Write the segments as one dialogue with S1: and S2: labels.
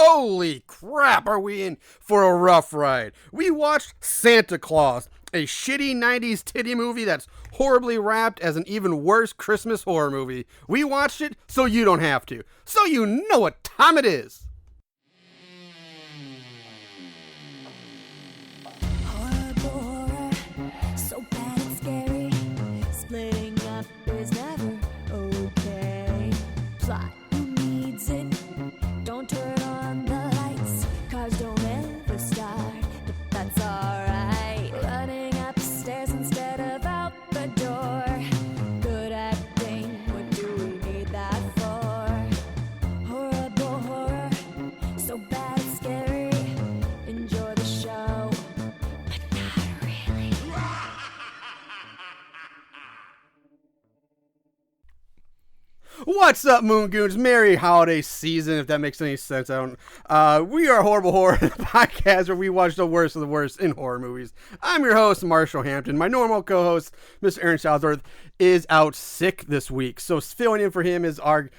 S1: Holy crap, are we in for a rough ride. We watched Santa Claus, a shitty 90s titty movie that's horribly wrapped as an even worse Christmas horror movie. We watched it so you don't have to. So you know what time it is. What's up, Moon Goons? Merry holiday season, if that makes any sense. We are Horrible Horror, the podcast where we watch the worst of the worst in horror movies. I'm your host, Marshall Hampton. My normal co-host, Mr. Aaron Southworth, is out sick this week. So filling in for him is our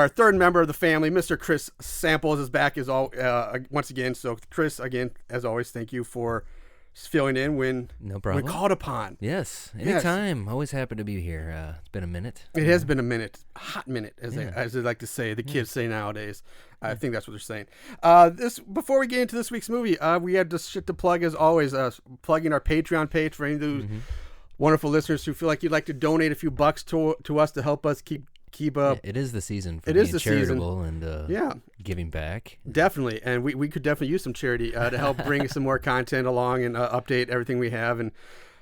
S1: third member of the family, Mr. Chris Samples, is back once again. So Chris, again, as always, thank you for filling in when called upon.
S2: Yes, anytime. Yes. Always happy to be here. It's been a minute.
S1: It has been a minute. A hot minute, as they like to say. The kids say nowadays. I think that's what they're saying. Before we get into this week's movie, we had just shit to plug as always. Plugging our Patreon page for any of those wonderful listeners who feel like you'd like to donate a few bucks to us to help us keep up.
S2: It is the season for being charitable and giving back.
S1: Definitely, and we could definitely use some charity to help bring some more content along and update everything we have, and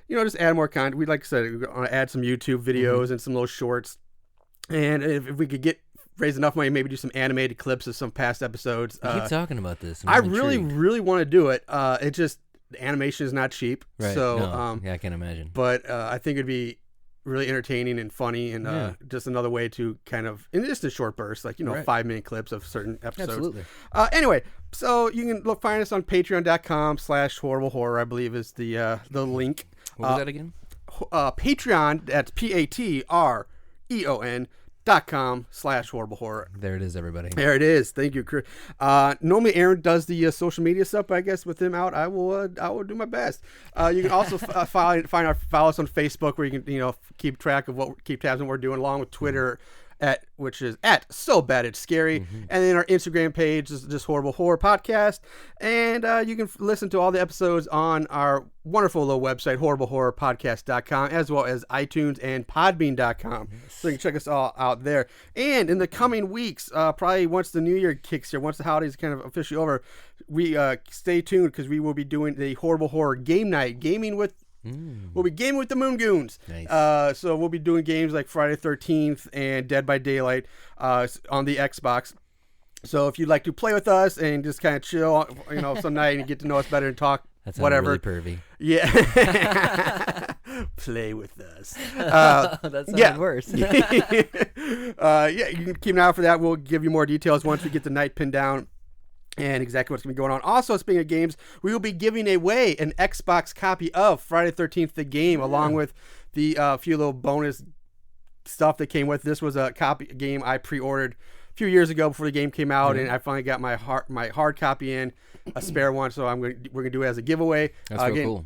S1: just add more content. We'd like I said, we're gonna add some YouTube videos and some little shorts, and if we could raise enough money, maybe do some animated clips of some past episodes.
S2: Keep talking about this.
S1: I really want to do it. It just the animation is not cheap,
S2: right?
S1: So
S2: I can imagine.
S1: But I think it'd be really entertaining and funny, and just another way to kind of, in just a short burst, like 5-minute clips of certain episodes.
S2: Absolutely.
S1: Anyway, so you can find us on patreon.com/horrible horror, I believe is the link.
S2: What was that again?
S1: Patreon, that's patreon.com/horrible horror.
S2: There it is, everybody.
S1: There it is. Thank you, Chris. Normally Aaron does the social media stuff, but I guess with him out, I will do my best. You can also follow us on Facebook, where you can keep tabs on what we're doing, along with Twitter, which is So Bad It's Scary, and then our Instagram page is just Horrible Horror Podcast, and you can listen to all the episodes on our wonderful little website, horriblehorrorpodcast.com, as well as iTunes and podbean.com. So you can check us all out there. And in the coming weeks, probably once the new year kicks here, once the holidays kind of officially over, we stay tuned, because we will be doing the Horrible Horror Game Night, we'll be gaming with the Moon Goons.
S2: Nice.
S1: So we'll be doing games like Friday the 13th and Dead by Daylight on the Xbox. So if you'd like to play with us and just kind of chill, some night and get to know us better and talk,
S2: that's
S1: whatever.
S2: Really pervy.
S1: Yeah. Play with us.
S2: That sounded worse.
S1: You can keep an eye out for that. We'll give you more details once we get the night pinned down and exactly what's going to be going on. Also, speaking of games, we will be giving away an Xbox copy of Friday the 13th, the game, along with the few little bonus stuff that came with. This was a game I pre-ordered a few years ago before the game came out, and I finally got my hard copy in, a spare one, so we're going to do it as a giveaway.
S2: That's real cool.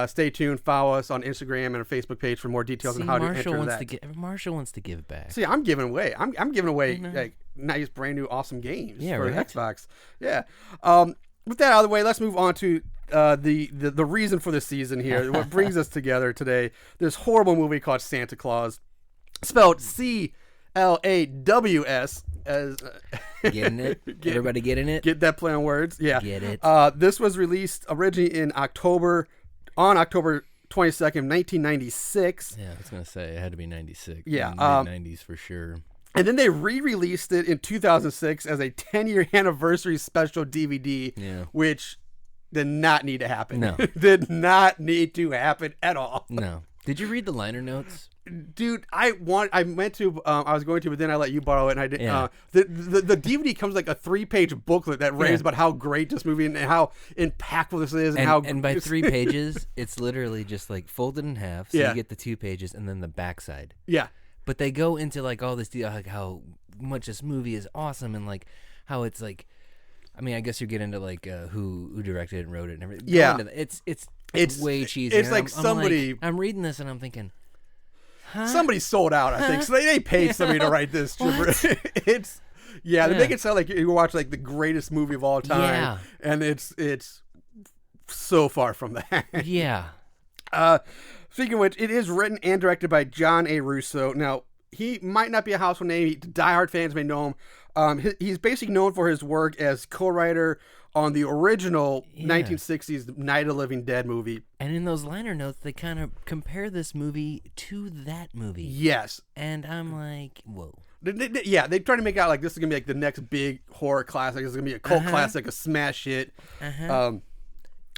S1: Stay tuned. Follow us on Instagram and our Facebook page for more details on how to enter that.
S2: Marshall wants to give back.
S1: See, I'm giving away. I'm giving away like nice, brand new, awesome games for Xbox. Yeah. With that out of the way, let's move on to the reason for the season here. What brings us together today? This horrible movie called Santa Claus, spelled CLAWS.
S2: Getting it? Everybody getting it?
S1: Get that play on words? Yeah.
S2: Get it?
S1: This was released originally on October 22nd, 1996.
S2: Yeah, I was going to say, it had to be 96.
S1: Yeah.
S2: Mid-90s for sure.
S1: And then they re-released it in 2006 as a 10-year anniversary special DVD, which did not need to happen.
S2: No.
S1: Did not need to happen at all.
S2: No. Did you read the liner notes?
S1: Dude, I was going to, but then I let you borrow it, and I didn't. Yeah. The DVD comes like a 3-page booklet that raves about how great this movie and how impactful this is,
S2: and by 3 pages, it's literally just like folded in half, so you get the 2 pages and then the backside.
S1: Yeah.
S2: But they go into like all this deal, like how much this movie is awesome, and like how it's like I mean, I guess you get into like who directed and wrote it and everything.
S1: Yeah.
S2: It's way cheesy.
S1: It's like somebody.
S2: I'm reading this and I'm thinking, huh?
S1: Somebody sold out, I think. So they paid somebody to write this. They make it sound like you watch like the greatest movie of all time.
S2: Yeah.
S1: And it's so far from that.
S2: Yeah.
S1: Speaking of which, it is written and directed by John A. Russo. Now, he might not be a household name. Diehard fans may know him. He's basically known for his work as co-writer on the original 1960s Night of the Living Dead movie.
S2: And in those liner notes, they kind of compare this movie to that movie.
S1: Yes.
S2: And I'm like, whoa.
S1: They try to make out like this is going to be like the next big horror classic. This is going to be a cult classic, a smash hit.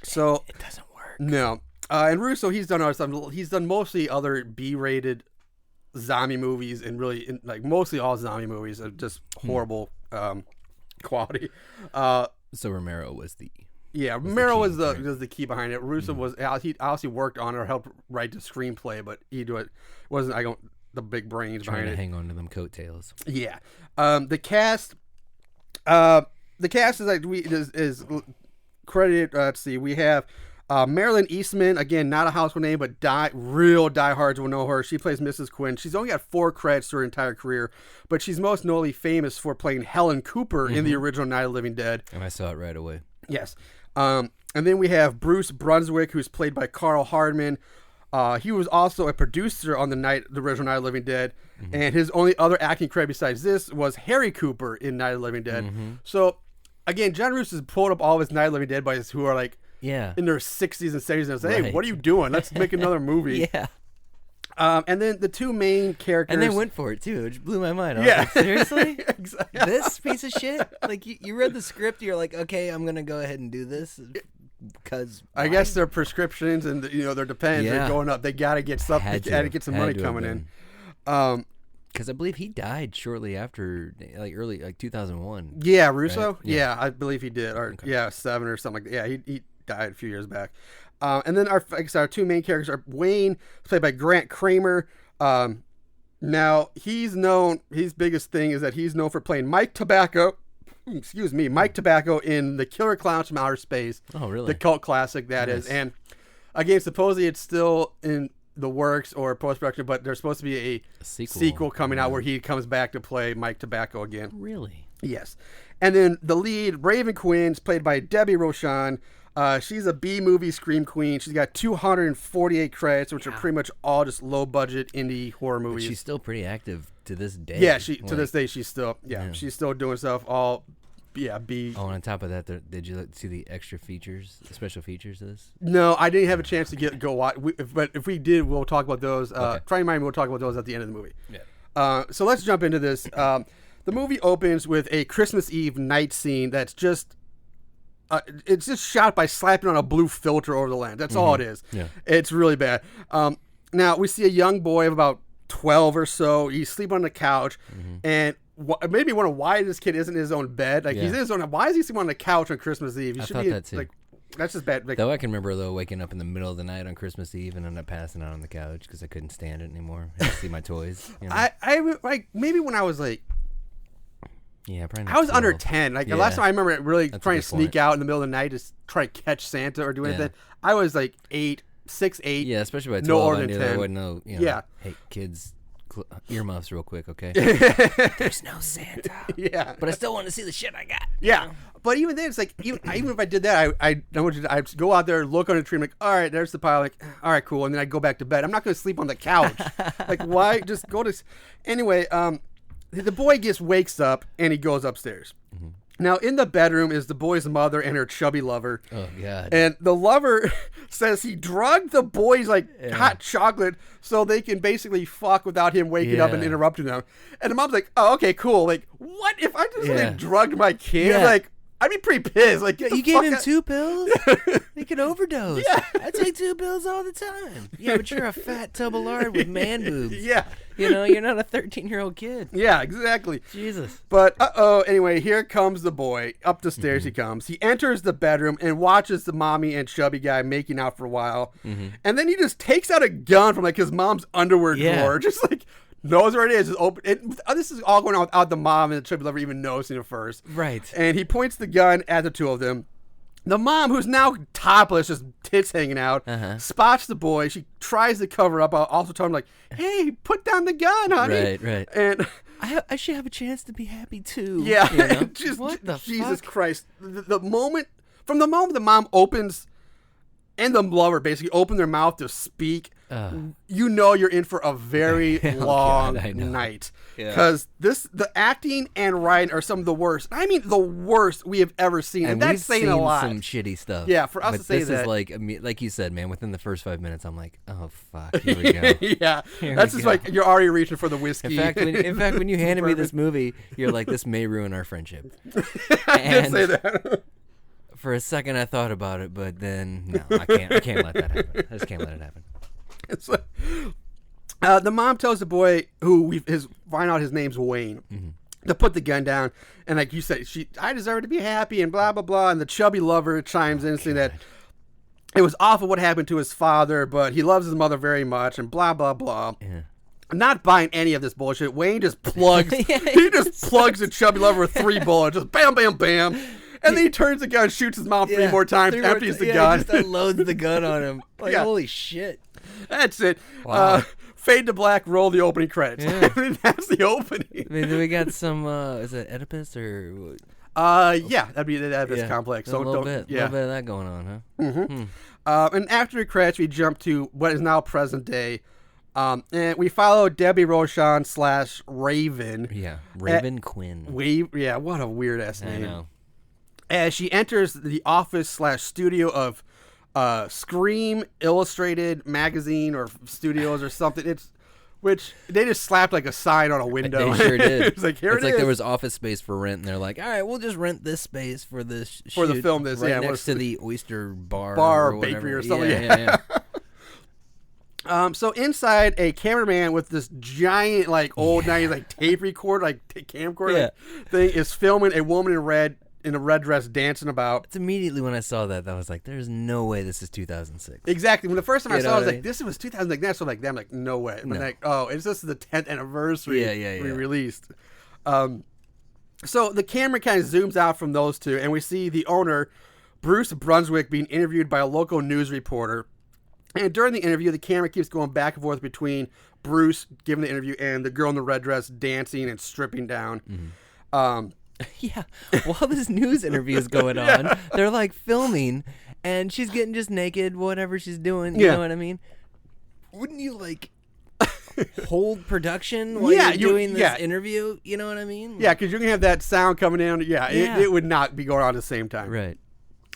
S1: So
S2: it doesn't work.
S1: No. And Russo, he's done other stuff. He's done mostly other B-rated zombie movies, and really like mostly all zombie movies of just horrible quality.
S2: So Romero was the
S1: Romero was the key behind it. Russo was he obviously worked on it or helped write the screenplay, but he wasn't the big brains
S2: trying
S1: behind
S2: to
S1: it.
S2: hang on to them coattails.
S1: Yeah. The cast is like is credited. Let's see, we have Marilyn Eastman, again, not a household name, but real diehards will know her. She plays Mrs. Quinn. She's only got 4 credits to her entire career, but she's most notably famous for playing Helen Cooper in the original Night of the Living Dead.
S2: And I saw it right away.
S1: Yes. And then we have Bruce Brunswick, who's played by Carl Hardman. He was also a producer on the original Night of the Living Dead, and his only other acting credit besides this was Harry Cooper in Night of the Living Dead. So, again, John Russo has pulled up all of his Night of the Living Dead buddies who are like in their 60s and 70s and say, hey, what are you doing? Let's make another movie. And then the 2 main characters.
S2: And they went for it, too. It blew my mind. I was like, seriously? Exactly. This piece of shit? Like, you read the script, you're like, okay, I'm going to go ahead and do this. Because
S1: I guess their prescriptions and their dependents are going up. They got to get something. They got to get some money coming in.
S2: Because I believe he died shortly after, early 2001.
S1: Yeah, Russo.
S2: Right?
S1: Yeah, I believe he did. Or 7 or something like that. Yeah, he died a few years back. And then our 2 main characters are Wayne, played by Grant Kramer. Now he's known. His biggest thing is that he's known for playing Mike Tobacco. Mike Tobacco in The Killer Clowns from Outer Space.
S2: Oh, really?
S1: The cult classic that is. And again, supposedly it's still in the works or post-production, but there's supposed to be a sequel coming out where he comes back to play Mike Tobacco again.
S2: Really?
S1: Yes. And then the lead, Raven Quinn, is played by Debbie Rochon. She's a B-movie scream queen. She's got 248 credits, which are pretty much all just low-budget indie horror movies.
S2: But she's still pretty active to this day.
S1: Yeah, to this day, she's still she's still doing stuff. B. Oh,
S2: and on top of that, did you see the extra features, the special features of this?
S1: No, I didn't have a chance to go watch. But if we did, we'll talk about those. Try and remind me, we'll talk about those at the end of the movie. Yeah. So let's jump into this. The movie opens with a Christmas Eve night scene that's just. It's just shot by slapping on a blue filter over the lens. That's all it is. Yeah. It's really bad. Now, we see a young boy of about 12 or so. He's sleeping on the couch. And it made me wonder why this kid isn't in his own bed. Like, he's in his own. Why is he sleeping on the couch on Christmas Eve? He
S2: I
S1: should
S2: thought
S1: be
S2: that too.
S1: like, that's just bad. Like,
S2: though I can remember, waking up in the middle of the night on Christmas Eve and ended up passing out on the couch because I couldn't stand it anymore. I had to see my toys.
S1: I like, maybe when I was like,
S2: yeah, probably.
S1: I was under 10. Like the last time I remember really trying to sneak out in the middle of the night to try to catch Santa or do anything. I was like 6, 8.
S2: Yeah, especially by 12.
S1: No older
S2: I
S1: than
S2: knew
S1: 10.
S2: I wouldn't know. Hey, kids, earmuffs real quick, okay? There's no Santa.
S1: Yeah,
S2: but I still want to see the shit I got.
S1: Yeah, but even then, it's like even if I did that, I'd go out there, look on the tree, I'm like, all right, there's the pile. Like, all right, cool, and then I'd go back to bed. I'm not going to sleep on the couch. Like, why? Just go to. Anyway, the boy wakes up and he goes upstairs. Now, in the bedroom is the boy's mother and her chubby lover.
S2: Oh, God.
S1: And the lover says he drugged the boys hot chocolate so they can basically fuck without him waking up and interrupting them. And the mom's like, oh, okay, cool. Like, what? If I just drugged my kid? Like, I'd be pretty pissed. Like,
S2: you gave him 2 pills? He could overdose. Yeah. I take 2 pills all the time. Yeah, but you're a fat tub of lard with man boobs.
S1: Yeah.
S2: You're not a 13-year-old kid.
S1: Yeah, exactly.
S2: Jesus.
S1: But, anyway, here comes the boy. Up the stairs he comes. He enters the bedroom and watches the mommy and chubby guy making out for a while. And then he just takes out a gun from, his mom's underwear drawer. Just, knows where it is. It's open. This is all going on without the mom and the chubby lover even noticing it first.
S2: Right.
S1: And he points the gun at the two of them. The mom, who's now topless, just tits hanging out, spots the boy. She tries to cover up. I'll also tell him, like, hey, put down the gun, honey.
S2: Right.
S1: And
S2: I should have a chance to be happy, too.
S1: Yeah.
S2: You know?
S1: Just,
S2: what the
S1: Jesus
S2: fuck?
S1: Christ. The moment the mom opens, and the lover basically open their mouth to speak, you know you're in for a very long night. Because the acting and writing are some of the worst. I mean, the worst we have ever seen. And that's saying a lot.
S2: Some shitty stuff.
S1: Yeah, for us to say
S2: this
S1: that.
S2: This is like you said, man, within the first 5 minutes, I'm like, oh, fuck, here we go.
S1: Yeah, that's just like you're already reaching for the whiskey.
S2: In fact, when you handed me this movie, you're like, this may ruin our friendship.
S1: I did say that.
S2: For a second, I thought about it, but then, no, I can't let that happen. I just can't let it happen.
S1: The mom tells the boy, who find out his name's Wayne, to put the gun down. And like you said, I deserve to be happy and blah, blah, blah. And the chubby lover chimes in saying that it was awful what happened to his father, but he loves his mother very much and blah, blah, blah. Yeah. I'm not buying any of this bullshit. Wayne just plugs, plugs the chubby lover with 3 bullets. Just bam, bam, bam. And then he turns the gun, shoots his mom 3 more times, empties the gun.
S2: He just unloads the gun on him. Like, holy shit.
S1: That's it.
S2: Wow.
S1: Fade to black, roll the opening credits.
S2: Yeah.
S1: I mean, that's the opening.
S2: I mean, we got some, is it Oedipus or?
S1: Yeah, that'd be the Oedipus complex.
S2: So a little bit of that going on, huh?
S1: Mm-hmm. And after the credits, we jump to what is now present day. And we follow Debbie Rochon / Raven.
S2: Yeah, Raven Quinn.
S1: What a weird ass name.
S2: I know.
S1: As she enters the office / studio of Scream Illustrated magazine or studios or something. Which they just slapped like a sign on a window.
S2: They sure did.
S1: It's like
S2: there was office space for rent, and they're like, all right, we'll just rent this space for this
S1: for the film. This
S2: next to the Oyster Bar
S1: or
S2: bakery
S1: or something.
S2: Yeah.
S1: So inside, a cameraman with this giant, like old 90s, like tape recorder, like camcorder thing, is filming a woman in a red dress dancing about.
S2: It's immediately when I saw that I was like, "There's no way this is 2006."
S1: Exactly. When the first time I saw it, I was like, "This was 2000." Like that's so like them. Like no way. I'm like, oh, it's just the 10th anniversary. We released. So the camera kind of zooms out from those two, and we see the owner, Bruce Brunswick, being interviewed by a local news reporter. And during the interview, the camera keeps going back and forth between Bruce giving the interview and the girl in the red dress dancing and stripping down.
S2: Yeah, while this news interview is going on, they're like filming, and she's getting just naked, whatever she's doing. You know what I mean? Wouldn't you like hold production while you're doing this interview? You know what I mean?
S1: Yeah, because you can have that sound coming in. It would not be going on at the same time.
S2: Right.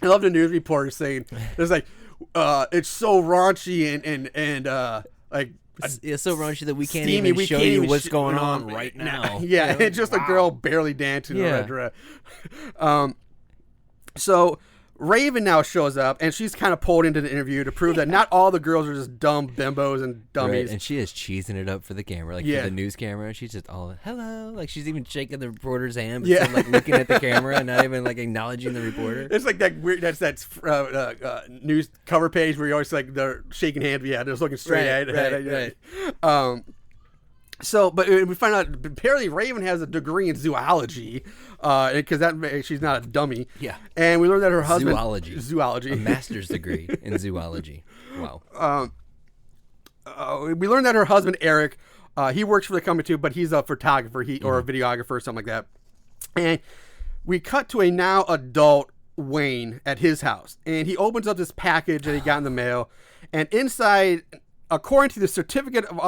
S1: I love the news reporter saying, "There's like, it's so raunchy and like."
S2: It's so raunchy that we can't even show you what's going on right now.
S1: Yeah, you know? It's just a girl barely dancing in a red dress. So Raven now shows up, and she's kind of pulled into the interview to prove that not all the girls are just dumb bimbos and dummies.
S2: Right, and she is cheesing it up for the camera, like for the news camera. She's just all, hello. Like she's even shaking the reporter's hand, but still, like looking at the camera and not even like acknowledging the reporter.
S1: It's like that weird, that news cover page where you always like they're shaking hands. Yeah, they're just looking straight at it. Right. So, but we find out apparently Raven has a degree in zoology, because she's not a dummy. Yeah. And we learned that her husband zoology,
S2: a master's degree in zoology. Wow.
S1: We learned that her husband Eric, he works for the company too, but he's a photographer, or a videographer, or something like that. And we cut to a now adult Wayne at his house, and he opens up this package that he got in the mail, and inside, according to the certificate of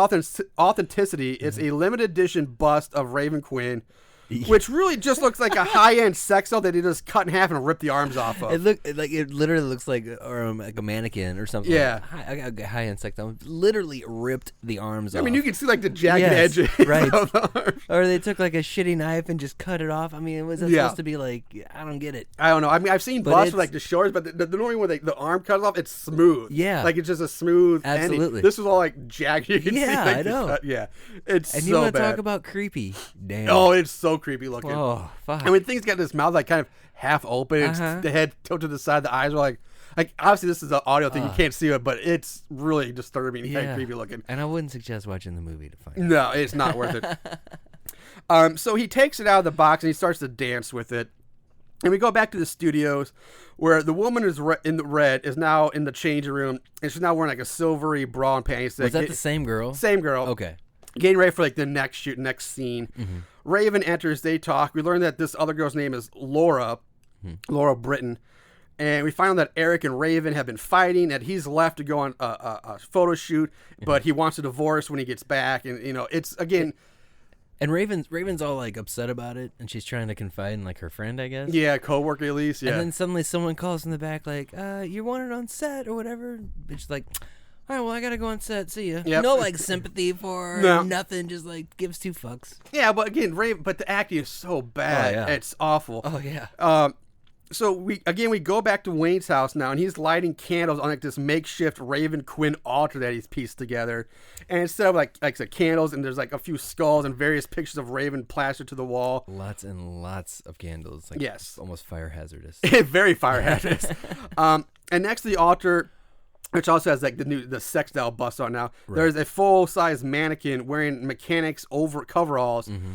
S1: authenticity, it's a limited edition bust of Raven Quinn, which really just looks like a high-end sex doll that they just cut in half and rip the arms off of.
S2: It literally looks like a mannequin or something.
S1: Yeah,
S2: like high-end sex doll. Literally ripped the arms off.
S1: I mean, you can see like the jagged edges.
S2: Right.
S1: Of the arms.
S2: Or they took like a shitty knife and just cut it off. I mean, was it supposed to be like? I don't get it.
S1: I don't know. I mean, I've seen busts with like the shorts, but the normally when the arm cuts off, it's smooth.
S2: Yeah,
S1: like it's just a smooth.
S2: Absolutely.
S1: Ending. This was all like jagged. You can see, like,
S2: I know.
S1: Yeah, it's
S2: and
S1: so
S2: you want to
S1: bad.
S2: talk about creepy? Damn.
S1: Oh, it's so so creepy looking.
S2: Oh, fuck.
S1: And when things got this mouth like kind of half open, it's the head tilted to the side, the eyes are like obviously this is an audio thing, you can't see it, but it's really disturbing and creepy looking.
S2: And I wouldn't suggest watching the movie to find out.
S1: No, it's not worth it. So he takes it out of the box and he starts to dance with it. And we go back to the studios where the woman is in the red is now in the changing room, and she's now wearing like a silvery bra and panties.
S2: Was that the same girl?
S1: Same girl.
S2: Okay.
S1: Getting ready for like the next scene. Mm-hmm. Raven enters. They talk. We learn that this other girl's name is Laura, Laura Britton. And we find out that Eric and Raven have been fighting, that he's left to go on a photo shoot, but he wants a divorce when he gets back. And, it's, again...
S2: And Raven's all, like, upset about it, and she's trying to confide in, like, her friend, I guess.
S1: Yeah, co-worker at least, yeah.
S2: And then suddenly someone calls from the back, like, you're wanted on set or whatever. It's like, all right, well, I gotta go on set. See ya.
S1: Yep.
S2: No, like, sympathy for her, nothing. Just, like, gives two fucks.
S1: Yeah, but again, but the acting is so bad.
S2: Oh, yeah.
S1: It's awful.
S2: Oh, yeah.
S1: So we go back to Wayne's house now, and he's lighting candles on like this makeshift Raven Quinn altar that he's pieced together. And instead of like the candles, and there's like a few skulls and various pictures of Raven plastered to the wall.
S2: Lots and lots of candles. Like,
S1: yes,
S2: almost fire hazardous.
S1: Very fire hazardous. And next to the altar, which also has like the sex doll bust on now, there's a full size mannequin wearing mechanics coveralls. Mm-hmm.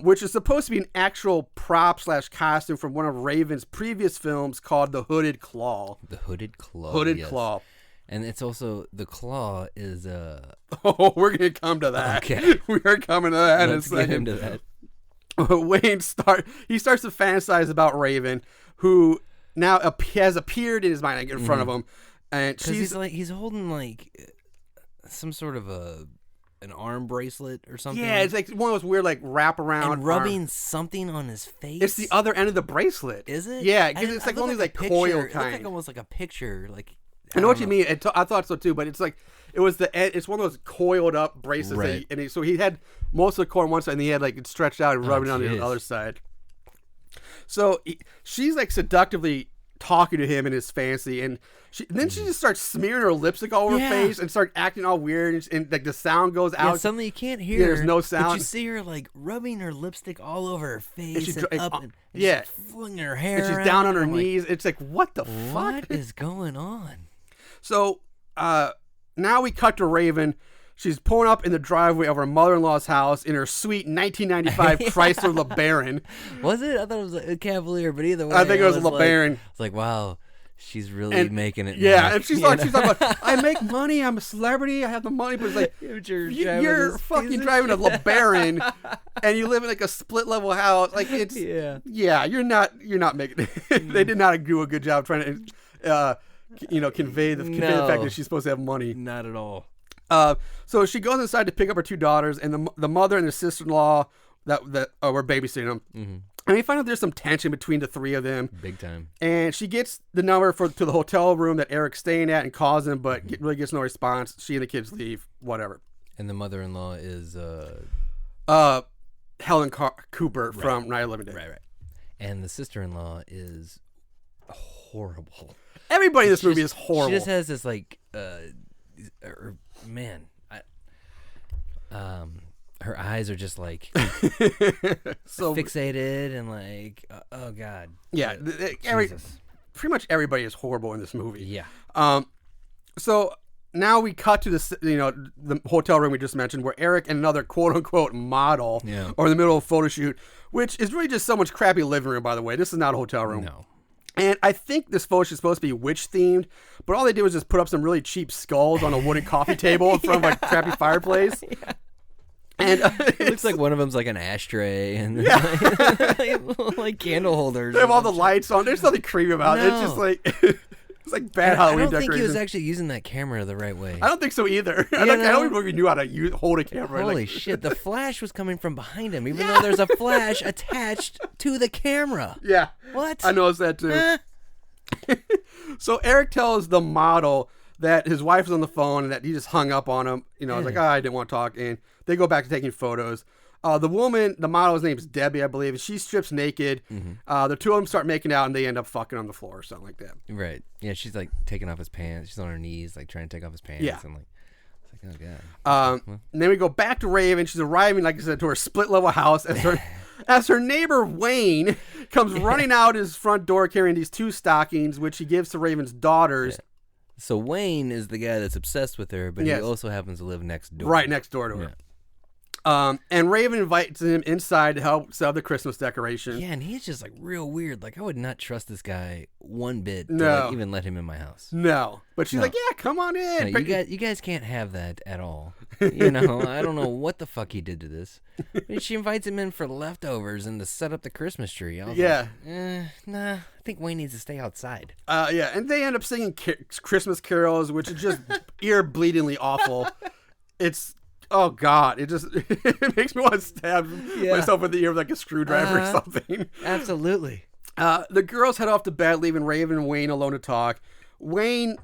S1: Which is supposed to be an actual prop / costume from one of Raven's previous films called The Hooded Claw.
S2: The Hooded Claw.
S1: Hooded Claw.
S2: And it's also, the claw is
S1: Oh, we're going to come to that.
S2: Okay.
S1: We are coming to that
S2: Let's
S1: in a second.
S2: get into
S1: that. Wayne starts to fantasize about Raven, who now has appeared in his mind in front of him. And
S2: he's holding like some sort of an arm bracelet or something.
S1: Yeah, it's like one of those weird like wraparound
S2: and rubbing something on his face.
S1: It's the other end of the bracelet.
S2: Is it?
S1: Yeah, because it's like one of these like coil kind.
S2: It looked like almost like a picture. Like
S1: I know what you mean. I thought so too, but it's like it was it's one of those coiled up bracelets.
S2: Right.
S1: So he had most of the core on one side, and he had like it stretched out and rubbing it on the other side. So she's like seductively talking to him in his fancy, and then she just starts smearing her lipstick all over her face and start acting all weird, and like the sound goes out.
S2: Yeah, suddenly you can't hear.
S1: There's no sound.
S2: But you see her like rubbing her lipstick all over her face and up and flinging her hair.
S1: And she's down on her knees. It's like, what the fuck?
S2: What is going on?
S1: So now we cut to Raven. She's pulling up in the driveway of her mother-in-law's house in her sweet 1995 Chrysler LeBaron.
S2: Was it? I thought it was a Cavalier, but either way.
S1: I think it was a LeBaron.
S2: It's like, wow, she's really making it.
S1: Yeah,
S2: now.
S1: and she's talking about, I make money, I'm a celebrity, I have the money, but it's like, you're fucking driving a LeBaron, and you live in like a split-level house. Like, it's, you're not making it. They did not do a good job trying to, convey the fact that she's supposed to have money.
S2: Not at all.
S1: So she goes inside to pick up her two daughters, and the mother and the sister-in-law that were babysitting them. Mm-hmm. And we find out there's some tension between the three of them.
S2: Big time.
S1: And she gets the number to the hotel room that Eric's staying at and calls him, but really gets no response. She and the kids leave, whatever.
S2: And the mother-in-law is
S1: Helen Cooper from Night of the Living Dead.
S2: Right. And the sister-in-law is horrible.
S1: Everybody in this movie is horrible.
S2: She just has this like her eyes are just like so fixated and like oh god.
S1: Yeah, pretty much everybody is horrible in this movie.
S2: Yeah.
S1: So now we cut to the hotel room we just mentioned, where Eric and another quote unquote model are in the middle of a photo shoot, which is really just someone's crappy living room. By the way, this is not a hotel room.
S2: No.
S1: And I think this photo shoot is supposed to be witch themed, but all they did was just put up some really cheap skulls on a wooden coffee table in front of a crappy fireplace. Yeah. And
S2: it looks like one of them's like an ashtray and like candle holders.
S1: They have all the lights on. There's nothing creepy about it. It's just like it's like bad Halloween decorations.
S2: I don't think he was actually using that camera the right way.
S1: I don't think so either. I don't even know if he knew how to hold a camera.
S2: Holy shit! The flash was coming from behind him, even though there's a flash attached to the camera.
S1: Yeah.
S2: What?
S1: I noticed that too. So Eric tells the model that his wife was on the phone and that he just hung up on him. I was like, I didn't want to talk. And they go back to taking photos. The woman, the model's name is Debbie, I believe. She strips naked. Mm-hmm. The two of them start making out, and they end up fucking on the floor or something like that.
S2: Right. Yeah, she's like taking off his pants. She's on her knees, like trying to take off his pants.
S1: Yeah.
S2: And like, it's like, oh god.
S1: And then we go back to Raven. She's arriving, like I said, to her split level house as as her neighbor Wayne comes running out his front door carrying these 2 stockings, which he gives to Raven's daughters.
S2: Yeah. So Wayne is the guy that's obsessed with her, but he also happens to live next door.
S1: Right next door to her. And Raven invites him inside to help set up the Christmas decorations.
S2: Yeah, and he's just like real weird. Like I would not trust this guy one bit to like, even let him in my house.
S1: No, but she's like, yeah, come on in.
S2: No, you guys can't have that at all. You know, I don't know what the fuck he did to this. I mean, she invites him in for leftovers and to set up the Christmas tree. I was like, nah, I think Wayne needs to stay outside.
S1: Yeah, and they end up singing Christmas carols, which is just ear-bleedingly awful. It's... Oh, God. It makes me want to stab myself in the ear with like a screwdriver or something.
S2: Absolutely.
S1: The girls head off to bed, leaving Raven and Wayne alone to talk. Wayne,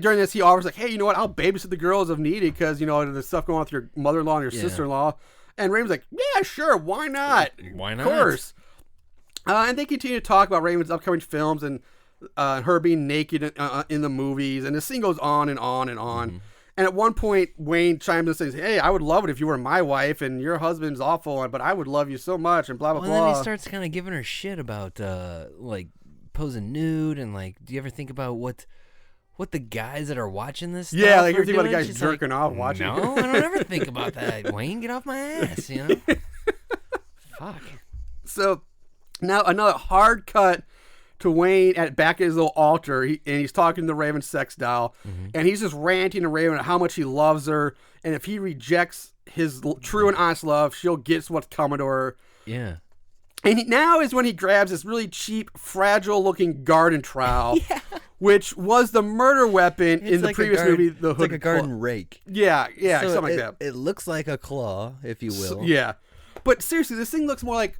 S1: during this, he offers like, hey, you know what? I'll babysit the girls if needed because, you know, there's stuff going on with your mother-in-law and your sister-in-law. And Raven's like, yeah, sure. Why not?
S2: Why not?
S1: Of course. And they continue to talk about Raven's upcoming films and her being naked in the movies. And the scene goes on and on and on. Mm-hmm. And at one point, Wayne chimes in and says, hey, I would love it if you were my wife, and your husband's awful, but I would love you so much, and blah, blah, blah.
S2: And then he starts kind of giving her shit about, like, posing nude, and, like, do you ever think about what the guys that are watching this stuff
S1: like, you
S2: are
S1: think about the guys
S2: She's
S1: jerking off watching
S2: No, I don't ever think about that. Wayne, get off my ass, you know? Fuck.
S1: So, now another hard cut to Wayne back at his little altar, and he's talking to the Raven sex doll, and he's just ranting to Raven how much he loves her, and if he rejects his true and honest love, she'll get what's coming to her.
S2: Yeah.
S1: And now is when he grabs this really cheap, fragile-looking garden trowel, which was the murder weapon in the previous movie, The Hood.
S2: It's like a garden rake.
S1: Yeah,
S2: so
S1: something like that.
S2: It looks like a claw, if you will.
S1: So, but seriously, this thing looks more like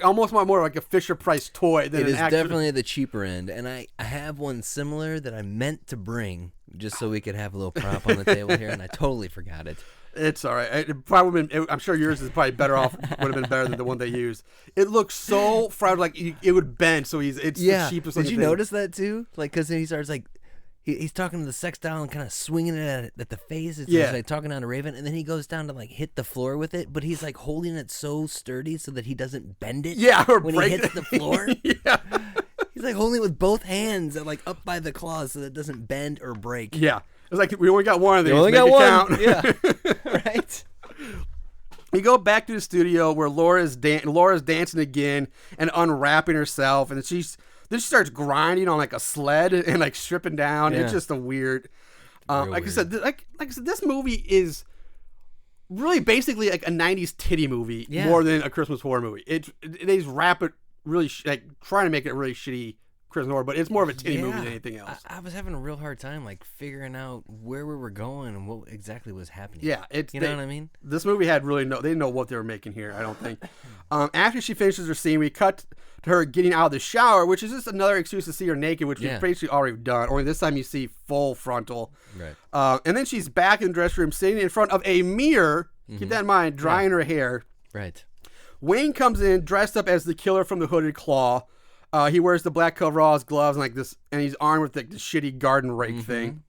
S1: almost more like a Fisher-Price toy than
S2: it is
S1: actual...
S2: definitely the cheaper end, and I have one similar that I meant to bring just so we could have a little prop on the table here, and I totally forgot it.
S1: It's all right. It probably I'm sure yours is probably better off. Would have been better than the one they used. It looks so fragile, like it would bend. So it's the cheapest.
S2: Did you notice that too? Like, because he starts like. He's talking to the sex doll and kind of swinging it at the face. It's like talking down to Raven, and then he goes down to like hit the floor with it, but he's like holding it so sturdy so that he doesn't bend it.
S1: Or
S2: when
S1: break
S2: he hits the floor. He's like holding it with both hands, like up by the claws, so that it doesn't bend or break.
S1: Yeah, it's like we only got one of these.
S2: We only got one. Yeah, right.
S1: We go back to the studio where Laura's dancing again and unwrapping herself, and then she starts grinding on like a sled and like stripping down. It's just a weird. Like I said, this movie is really basically like a '90s titty movie more than a Christmas horror movie. They wrap it really like trying to make it a really shitty Christmas horror, but it's more of a titty movie than anything else.
S2: I was having a real hard time like figuring out where we were going and what exactly was happening.
S1: Yeah,
S2: you know what I mean.
S1: This movie had they didn't know what they were making here. I don't think. After she finishes her scene, we cut to her getting out of the shower, which is just another excuse to see her naked, which we've basically already done. Only this time you see full frontal.
S2: Right.
S1: And then she's back in the dressing room, sitting in front of a mirror. Keep that in mind, drying her hair.
S2: Right.
S1: Wayne comes in dressed up as the killer from the Hooded Claw. He wears the black coveralls, gloves, and like this, and he's armed with like the shitty garden rake thing.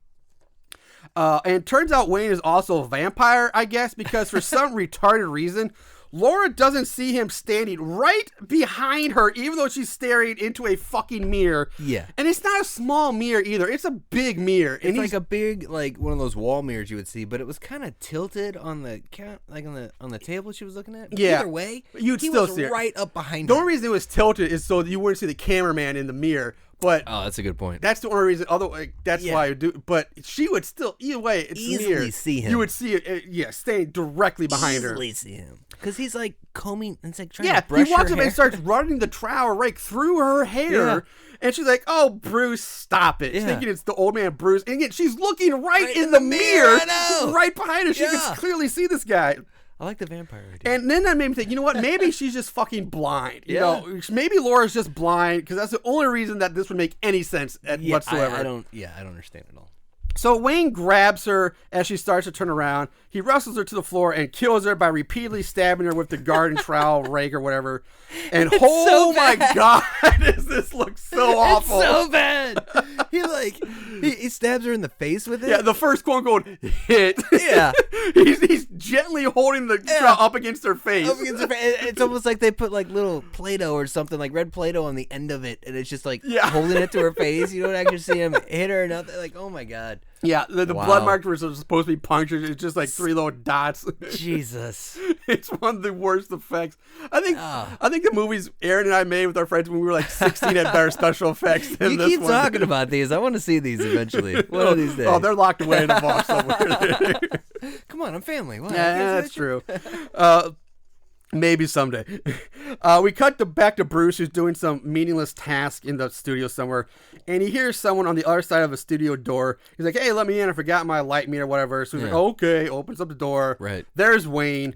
S1: And it turns out Wayne is also a vampire, I guess, because for some retarded reason, Laura doesn't see him standing right behind her, even though she's staring into a fucking mirror.
S2: Yeah.
S1: And it's not a small mirror either. It's a big mirror.
S2: It's like a big, like one of those wall mirrors you would see, but it was kind of tilted on the like on the table she was looking at.
S1: Yeah.
S2: Either way,
S1: you'd
S2: he
S1: still
S2: was
S1: see it.
S2: right up behind
S1: The
S2: her.
S1: only reason it was tilted is so that you wouldn't see the cameraman in the mirror. But
S2: that's a good point.
S1: That's the only reason. Otherwise, that's why I do. But she would still, either way, it's
S2: easily
S1: mirror.
S2: see him.
S1: You would see it, staying directly behind her.
S2: Easily see him because he's like combing and it's like trying to brush her hair.
S1: He walks up and starts running the trowel rake through her hair, and she's like, "Oh, Bruce, stop it!" Thinking it's the old man Bruce, and again, she's looking right in the mirror, right behind her. She can clearly see this guy.
S2: I like the vampire idea.
S1: And then that made me think, you know what? Maybe she's just fucking blind. You know, maybe Laura's just blind because that's the only reason that this would make any sense whatsoever.
S2: I don't understand at all.
S1: So Wayne grabs her as she starts to turn around. He wrestles her to the floor and kills her by repeatedly stabbing her with the garden trowel rake or whatever. And my God, does this look so awful.
S2: It's so bad. he stabs her in the face with it.
S1: Yeah, the first quote going hit.
S2: Yeah.
S1: he's gently holding the straw up against her face.
S2: Up against her face. It's almost like they put like little Play-Doh or something, like red Play-Doh on the end of it, and it's just like holding it to her face. You don't actually see him hit her or nothing. Like, oh my god.
S1: Yeah, the blood marks were supposed to be punctured. It's just like 3 little dots.
S2: Jesus.
S1: It's one of the worst effects. I think the movies Aaron and I made with our friends when we were like 16 had better special effects than this one.
S2: You keep talking about these. I want to see these eventually. One of these days.
S1: Oh, they're locked away in a box somewhere.
S2: Come on, I'm family. What?
S1: Yeah, that's true. Maybe someday. We cut back to Bruce, who's doing some meaningless task in the studio somewhere, and he hears someone on the other side of a studio door. He's like, "Hey, let me in. I forgot my light meter, whatever." So he's like, "Okay." Opens up the door.
S2: Right.
S1: There's Wayne.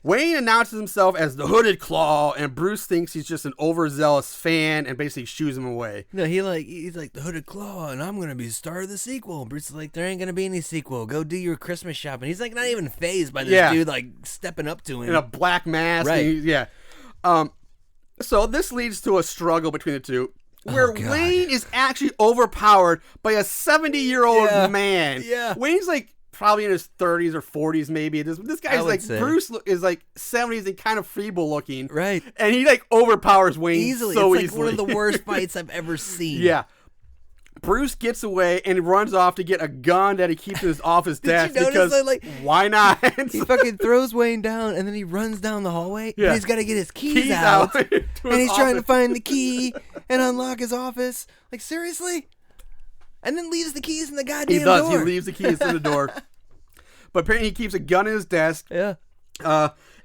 S1: Wayne announces himself as the Hooded Claw, and Bruce thinks he's just an overzealous fan and basically shoos him away.
S2: No, he's like the Hooded Claw, and I'm gonna be the star of the sequel. And Bruce is like, there ain't gonna be any sequel. Go do your Christmas shopping. He's like not even fazed by this dude like stepping up to him
S1: in a black mask.
S2: Right.
S1: So this leads to a struggle between the two, where Wayne is actually overpowered by a 70-year-old man.
S2: Yeah.
S1: Wayne's like probably in his 30s or 40s maybe. This guy's like, Bruce is like 70s and kind of feeble looking.
S2: Right.
S1: And he like overpowers Wayne
S2: easily.
S1: so
S2: it's like
S1: easily.
S2: One of the worst fights I've ever seen.
S1: Yeah. Bruce gets away and runs off to get a gun that he keeps in his office desk because why not?
S2: He fucking throws Wayne down and then he runs down the hallway.
S1: Yeah.
S2: And he's got to get his keys out and he's trying to find the key and unlock his office. Like, seriously? And then leaves the keys in the goddamn door.
S1: He leaves the keys in the door. But apparently he keeps a gun in his desk.
S2: Yeah.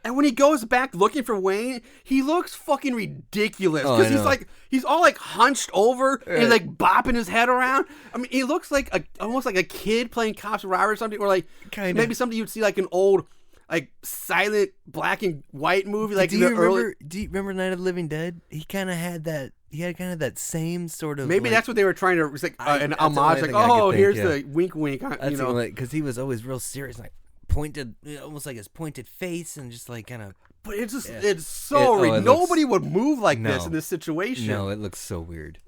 S1: And when he goes back looking for Wayne, he looks fucking ridiculous because he's all like hunched over and he's like bopping his head around. I mean, he looks like almost like a kid playing cops and robbers or something, or like maybe something you'd see like an old like silent black and white movie. Like
S2: do you remember Night of the Living Dead? He kind of had that. He had kind of that same sort of.
S1: Maybe that's what they were trying to. It's like an homage. Like, oh, here's the wink, wink.
S2: That's because he was always real serious, like pointed, almost like his pointed face, and just like kind of.
S1: But it's just it's so nobody would move like this in this situation.
S2: No, it looks so weird.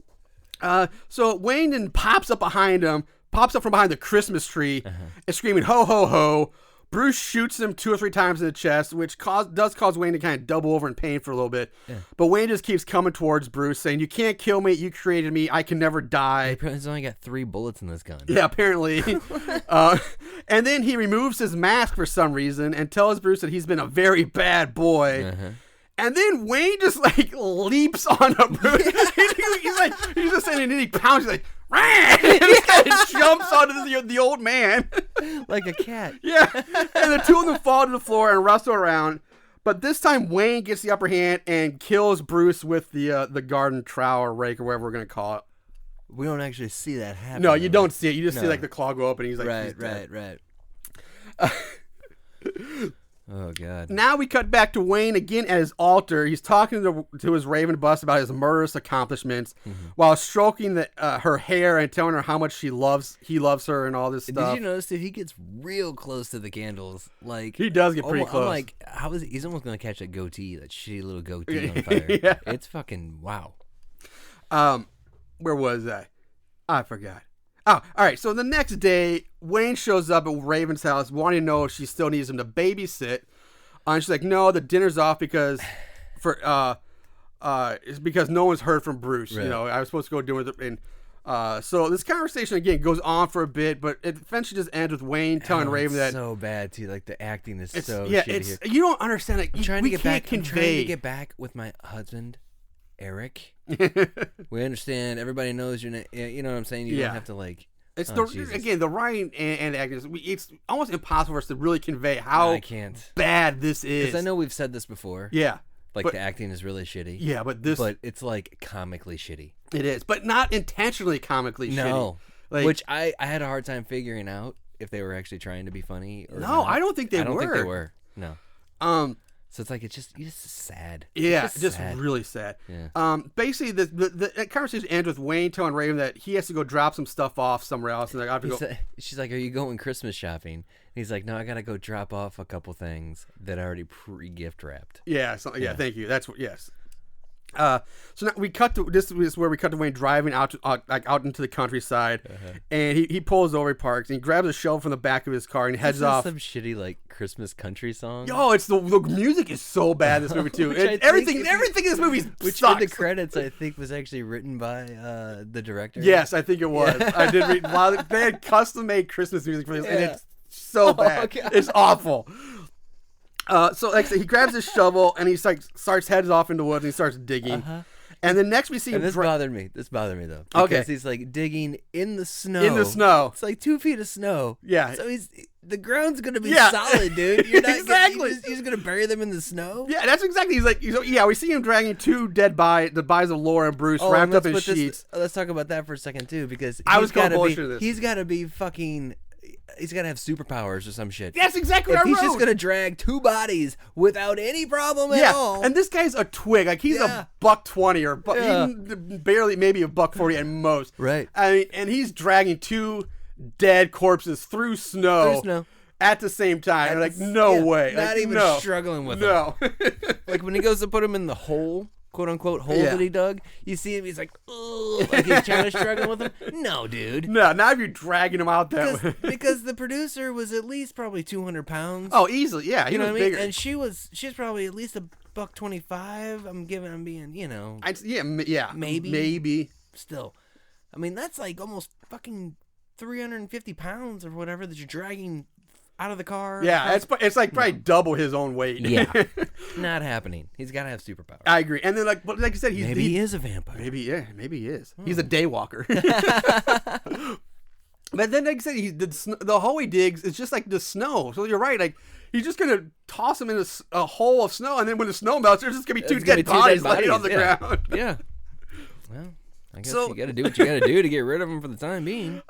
S1: So Wayne then pops up from behind the Christmas tree, and screaming "Ho ho ho!" Bruce shoots him 2 or 3 times in the chest, which does cause Wayne to kind of double over in pain for a little bit. Yeah. But Wayne just keeps coming towards Bruce, saying, "You can't kill me. You created me. I can never die."
S2: He's only got 3 bullets in this gun.
S1: Yeah, apparently. And then he removes his mask for some reason and tells Bruce that he's been a very bad boy. And then Wayne just like leaps on a Bruce. he's just saying, and then he pounds. He's like, "Rah!" And this guy jumps onto the old man
S2: like a cat.
S1: Yeah, and the two of them fall to the floor and wrestle around. But this time Wayne gets the upper hand and kills Bruce with the garden trowel or rake or whatever we're gonna call it.
S2: We don't actually see that happen.
S1: No, you don't see it. You just see like the claw go up and he's like,
S2: right. Oh, God.
S1: Now we cut back to Wayne again at his altar. He's talking to his Raven Bus about his murderous accomplishments while stroking her hair and telling her how much he loves her and all this stuff.
S2: Did you notice that he gets real close to the candles? Like
S1: he does get pretty close.
S2: I'm like, how is he? He's almost going to catch that goatee, that shitty little goatee on fire.
S1: Yeah.
S2: It's fucking wow.
S1: Where was I? I forgot. Oh, all right. So the next day, Wayne shows up at Raven's house wanting to know if she still needs him to babysit. And she's like, "No, the dinner's off because it's because no one's heard from Bruce. Right. You know, I was supposed to go dinner with him." And so this conversation again goes on for a bit, but it eventually just ends with Wayne telling Raven that
S2: so bad too. Like the acting is so
S1: yeah,
S2: shitty here.
S1: You don't understand. Like,
S2: I'm trying to get back with my husband, Eric. We understand. Everybody knows your name. You know what I'm saying? You don't have to like.
S1: It's the writing and the acting. It's almost impossible for us to really convey how bad this is.
S2: Because I know we've said this before.
S1: Yeah,
S2: like the acting is really shitty.
S1: Yeah, but
S2: it's like comically shitty.
S1: It is, but not intentionally comically shitty.
S2: No, which I had a hard time figuring out if they were actually trying to be funny or not.
S1: I don't think they were.
S2: I don't think they were. No. So it's like it's just sad.
S1: Yeah, just really sad.
S2: Yeah.
S1: Basically, the conversation ends with Wayne telling Raven that he has to go drop some stuff off somewhere else, and I have to go.
S2: She's like, "Are you going Christmas shopping?" And he's like, "No, I gotta go drop off a couple things that I already pre-gift wrapped."
S1: Yeah. Thank you. That's what. Yes. So now we cut to this is where we cut to Wayne driving out into the countryside, and he pulls over, he parks, and he grabs a shovel from the back of his car and heads off.
S2: Some shitty like Christmas country song.
S1: Yo, it's the music is so bad in this movie too. Everything in this movie
S2: which
S1: sucks.
S2: in the credits I think was actually written by the director.
S1: Yes, I think it was. I did read. They had custom made Christmas music for this, and it's so bad. It's awful. So like I said, he grabs his shovel and he's like starts heads off into the woods and he starts digging. And then next we see him.
S2: This bothered me though. Because he's like digging in the snow. It's like 2 feet of snow.
S1: Yeah.
S2: So the ground's gonna be solid, dude. You're not
S1: exactly.
S2: You're just gonna bury them in the snow.
S1: Yeah, that's exactly. We see him dragging 2 dead the bodies of Laura and Bruce wrapped up in sheets.
S2: Let's talk about that for a second too, because
S1: he's got to
S2: be fucking. He's got to have superpowers or some shit.
S1: That's exactly what I wrote.
S2: He's just going to drag 2 bodies without any problem at all.
S1: And this guy's a twig. Like, he's a $120 or even barely maybe a $140 at most.
S2: Right.
S1: I mean, and he's dragging 2 dead corpses through snow. At the same time. Like, no way.
S2: Not
S1: like,
S2: even struggling with
S1: them.
S2: Like, when he goes to put him in the hole, quote-unquote hole that he dug, you see him, he's like, ugh, like he's trying to struggle with him. No, dude.
S1: No, not if you're dragging him out that way.
S2: Because the producer was at least probably 200 pounds.
S1: Oh, easily, yeah.
S2: He was
S1: bigger.
S2: And she's probably at least $125. I'm being,
S1: maybe.
S2: Still. I mean, that's like almost fucking 350 pounds or whatever that you're dragging out of the car.
S1: Yeah, it's like probably double his own weight.
S2: Yeah, not happening. He's got to have superpowers.
S1: I agree. And then like I said,
S2: he is a vampire.
S1: Maybe he is. He's a daywalker. But then like I said, the hole he digs is just like the snow. So you're right. Like he's just gonna toss him in a hole of snow, and then when the snow melts, there's just gonna be 2 dead bodies laying on the ground.
S2: Yeah. Well, I guess you got to do what you got to do to get rid of him for the time being.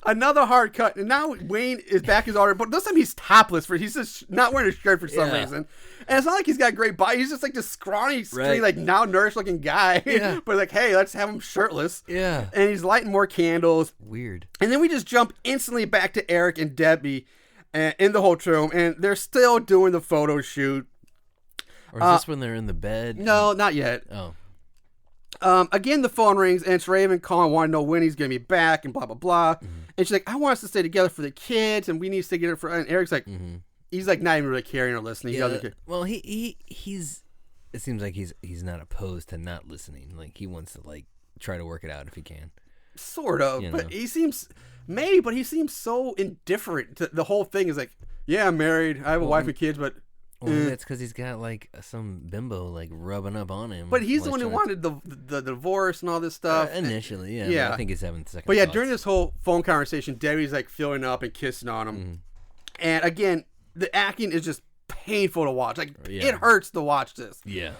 S1: Another hard cut, and now Wayne is back his order, but this time he's topless. He's just not wearing a shirt for some reason, and it's not like he's got a great body. He's just like this scrawny, skinny, like now nourished looking guy. Yeah. But like, hey, let's have him shirtless.
S2: Yeah.
S1: And he's lighting more candles.
S2: Weird.
S1: And then we just jump instantly back to Eric and Debbie in the hotel room, and they're still doing the photo shoot.
S2: Or is this when they're in the bed?
S1: No, not yet.
S2: Oh.
S1: Again, the phone rings, and it's Raven calling, want to know when he's going to be back, and blah, blah, blah. Mm-hmm. And she's like, I want us to stay together for the kids, and we need to stay together for... And Eric's like, he's like not even really caring or listening. He doesn't care.
S2: Well, he's... It seems like he's not opposed to not listening. Like, he wants to, like, try to work it out if he can.
S1: Sort of. But he seems... Maybe, but he seems so indifferent to the whole thing. Is like, yeah, I'm married, I have a wife and kids, but...
S2: Well, that's because he's got like some bimbo like rubbing up on him.
S1: But he's the one who wanted the divorce and all this stuff.
S2: Initially, yeah. I think he's having second.
S1: But yeah, during this whole phone conversation, Debbie's like filling up and kissing on him. And again, the acting is just painful to watch. Like it hurts to watch this.
S2: Yeah.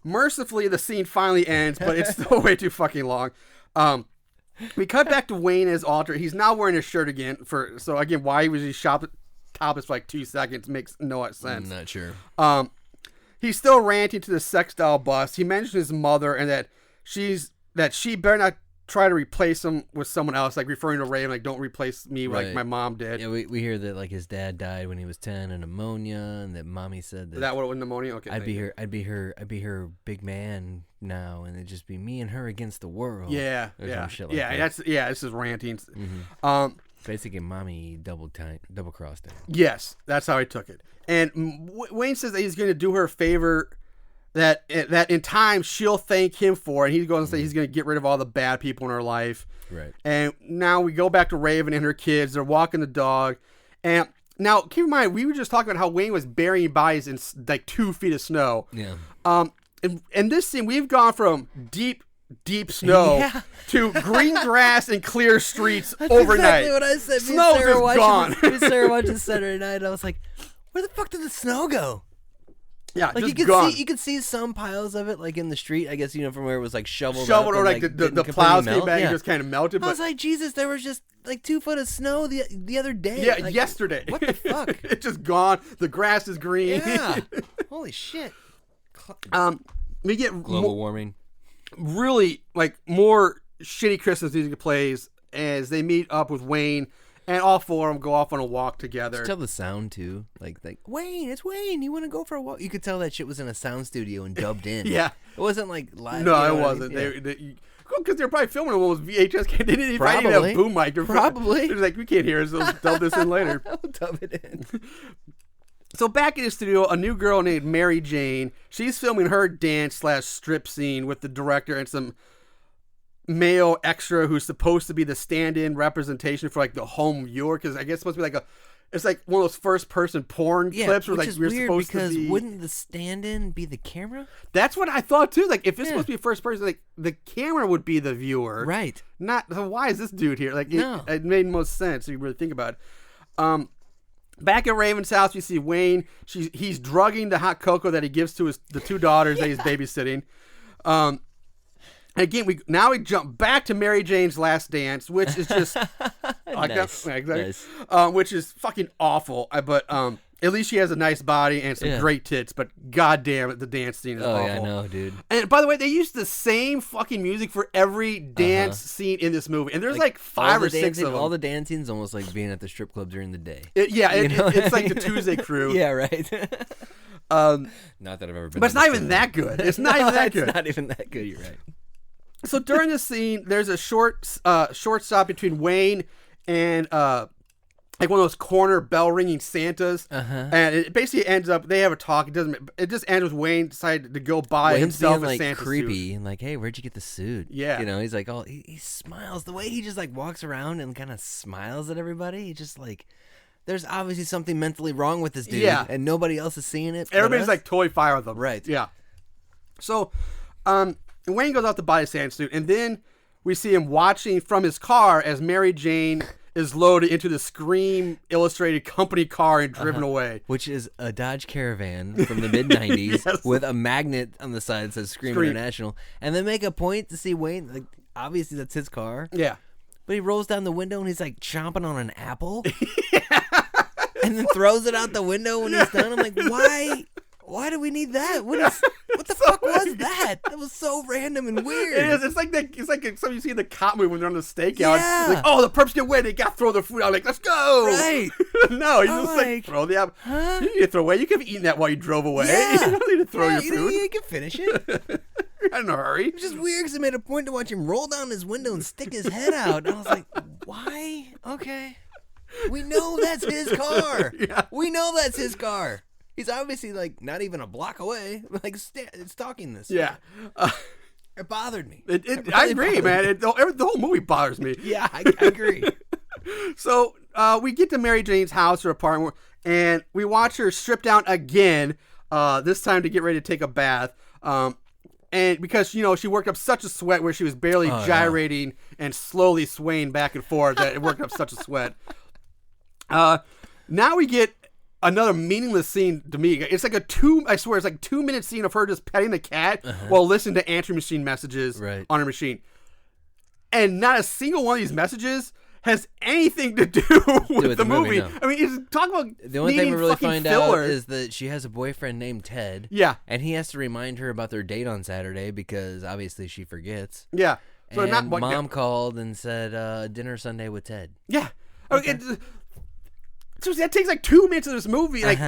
S1: Mercifully, the scene finally ends, but it's still way too fucking long. We cut back to Wayne as altar. He's now wearing his shirt again. So again, why was he topless for like 2 seconds makes no sense.
S2: I'm not sure.
S1: He's still ranting to the sex doll bust. He mentions his mother and that she better not try to replace him with someone else, like referring to Raven, like don't replace me like my mom did.
S2: Yeah, we hear that like his dad died when he was 10 of pneumonia, and that mommy said that.
S1: Is that what it was, pneumonia? Okay.
S2: I'd be her big man now, and it'd just be me and her against the world.
S1: Yeah. This is ranting.
S2: Mm-hmm. Basically, mommy double crossed him.
S1: Yes, that's how I took it. And Wayne says that he's going to do her a favor that in time she'll thank him for, and he's going to say he's going to get rid of all the bad people in her life.
S2: Right.
S1: And now we go back to Raven and her kids. They're walking the dog, and now keep in mind we were just talking about how Wayne was burying bodies in like 2 feet of snow.
S2: Yeah.
S1: In this scene, we've gone from deep snow to green grass and clear streets overnight.
S2: Exactly what I said.
S1: Snow is gone.
S2: Me and Sarah watching Saturday night, and I was like, where the fuck did the snow go?
S1: Yeah,
S2: like
S1: just
S2: you could see some piles of it like in the street, I guess, from where it was like shoveled
S1: or like the plows came back and just kind of melted.
S2: I was like, Jesus, there was just like 2 foot of snow the other day.
S1: Yeah,
S2: like,
S1: yesterday.
S2: What the fuck?
S1: It's just gone. The grass is green.
S2: Yeah. Holy shit.
S1: We get
S2: global warming.
S1: Really like more shitty Christmas music plays as they meet up with Wayne And all four of them go off on a walk together.
S2: Just tell the sound too, like Wayne, it's Wayne. You want to go for a walk? You could tell that shit was in a sound studio and dubbed in.
S1: Yeah,
S2: it wasn't like live.
S1: No,
S2: you know
S1: it wasn't.
S2: I mean?
S1: Because they're probably filming one with VHS. They didn't even have a boom mic.
S2: Probably.
S1: They're like, we can't hear it, so let's dub this in later.
S2: I'll dub it in.
S1: So back in the studio, a new girl named Mary Jane. She's filming her dance/strip scene with the director and some male extra who's supposed to be the stand-in representation for like the home viewer, because I guess it's supposed to be like it's like one of those first-person porn clips where
S2: which
S1: like
S2: is
S1: you're
S2: weird
S1: supposed
S2: because
S1: to be.
S2: Wouldn't the stand-in be the camera?
S1: That's what I thought too. Like if it's supposed to be first person, like the camera would be the viewer,
S2: right?
S1: Not so why is this dude here? Like
S2: no.
S1: it made most sense if you really think about it. Back at Raven's house, we see Wayne. He's drugging the hot cocoa that he gives to the two daughters that he's babysitting. And again, we jump back to Mary Jane's last dance, which is just
S2: nice.
S1: Which is fucking awful. But at least she has a nice body and some great tits. But goddamn it, the dance scene is awful.
S2: Oh yeah, I know, dude.
S1: And by the way, they used the same fucking music for every dance scene in this movie, and there's like 5 or 6 of them.
S2: All the dancing's almost like being at the strip club during the day.
S1: It's like the Tuesday Crew.
S2: Yeah, right. Not that I've ever been.
S1: But it's not even that good. It's not even that good.
S2: It's not even that good. You're right.
S1: So during this scene, there's a short stop between Wayne and like one of those corner bell ringing Santas, and it basically ends up they have a talk. It just ends with Wayne decided to go buy
S2: Wayne's
S1: himself
S2: being,
S1: a
S2: like,
S1: Santa
S2: creepy
S1: suit.
S2: And like, hey, where'd you get the suit?
S1: Yeah,
S2: you know, he's like, oh, he smiles the way he just like walks around and kind of smiles at everybody. He just like. There's obviously something mentally wrong with this dude, and nobody else is seeing it.
S1: Everybody's like toy fire with them,
S2: right?
S1: Yeah. So, Wayne goes out to buy a Santa suit, and then we see him watching from his car as Mary Jane is loaded into the Scream Illustrated company car and driven away.
S2: Which is a Dodge Caravan from the mid-'90s with a magnet on the side that says Scream International. And they make a point to see Wayne, like, obviously that's his car.
S1: Yeah.
S2: But he rolls down the window and he's like chomping on an apple. And then throws it out the window when he's done. I'm like, why? Why do we need that? What the fuck was that? That was so random and weird.
S1: It is. It's like something you see in the cop movie when they're on the stakeout. Yeah. Like, oh, the perps get away. They got to throw the food out. Like, let's go.
S2: Right.
S1: No, you just like throw the apple. Huh? You need to throw away. You could have eaten that while you drove away.
S2: Yeah.
S1: You don't need to throw your food.
S2: You can finish it.
S1: You're not in a hurry.
S2: It's just weird because I made a point to watch him roll down his window and stick his head out. And I was like, why? Okay. We know that's his car. Yeah. We know that's his car. He's obviously like not even a block away. Like it's talking this.
S1: Yeah.
S2: It bothered me.
S1: I agree, man. The whole movie bothers me.
S2: Yeah, I agree.
S1: So we get to Mary Jane's house or apartment, and we watch her strip down again. This time to get ready to take a bath. And because, she worked up such a sweat where she was barely gyrating and slowly swaying back and forth that it worked up such a sweat. Now we get another meaningless scene to me. It's like it's like 2-minute scene of her just petting the cat while listening to answering machine messages on her machine. And not a single one of these messages has anything to do with the movie. No. I mean, it's talking about
S2: the only thing we really find
S1: filler.
S2: out is that she has a boyfriend named Ted.
S1: Yeah.
S2: And he has to remind her about their date on Saturday because obviously she forgets.
S1: Yeah.
S2: So mom called and said dinner Sunday with Ted.
S1: Yeah. Okay. So that takes like 2 minutes of this movie. Like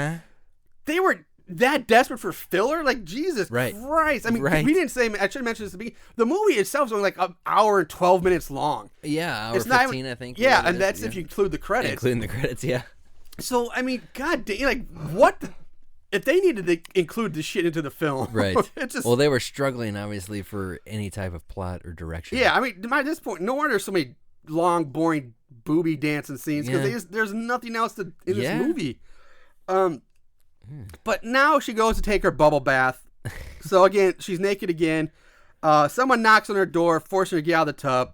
S1: they were that desperate for filler. Like Jesus Christ. I mean, we didn't say. I should have mentioned this at the beginning. The movie itself is only like an hour and 12 minutes long.
S2: Yeah, hour 15, I think.
S1: Yeah, and that's if you include the credits.
S2: Including the credits, yeah.
S1: So I mean, god damn, like what? If they needed to include this shit into the film,
S2: right?
S1: It's just,
S2: well, they were struggling obviously for any type of plot or direction.
S1: Yeah, I mean, at this point, no wonder there's so many long, boring booby dancing scenes because there's nothing else in this movie. But now she goes to take her bubble bath. So again, she's naked again. Someone knocks on her door, forcing her to get out of the tub.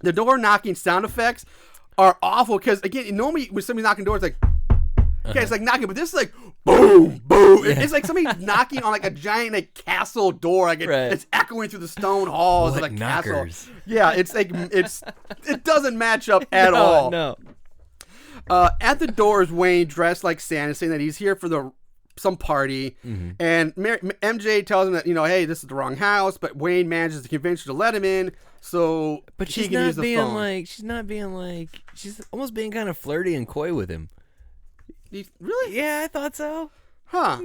S1: The door knocking sound effects are awful because again, normally when somebody's knocking doors, like it's like knocking, but this is like boom, boom. Yeah. It's like somebody knocking on like a giant like castle door, like it's echoing through the stone halls of a castle. Yeah, it's like it doesn't match up at all.
S2: No.
S1: At the door is Wayne dressed like Santa, saying that he's here for the some party, and MJ tells him that hey, this is the wrong house, but Wayne manages to convince her to let him in, so
S2: but
S1: he can use the phone.
S2: She's almost being kind of flirty and coy with him.
S1: Really?
S2: Yeah, I thought so.
S1: Huh?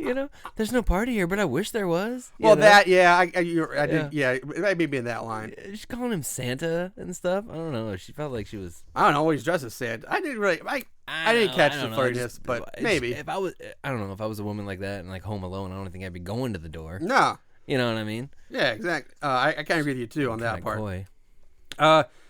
S2: There's no party here, but I wish there was.
S1: Well, I did. Yeah, it might be in that line.
S2: She's calling him Santa and stuff. I don't know. She felt like she was.
S1: I don't know. He's dressed as Santa. I didn't really. I didn't catch the flirtiness, but maybe.
S2: If I don't know. If I was a woman like that and like home alone, I don't think I'd be going to the door.
S1: No.
S2: You know what I mean?
S1: Yeah, exactly. I kind of agree with you too on that part.
S2: Coy.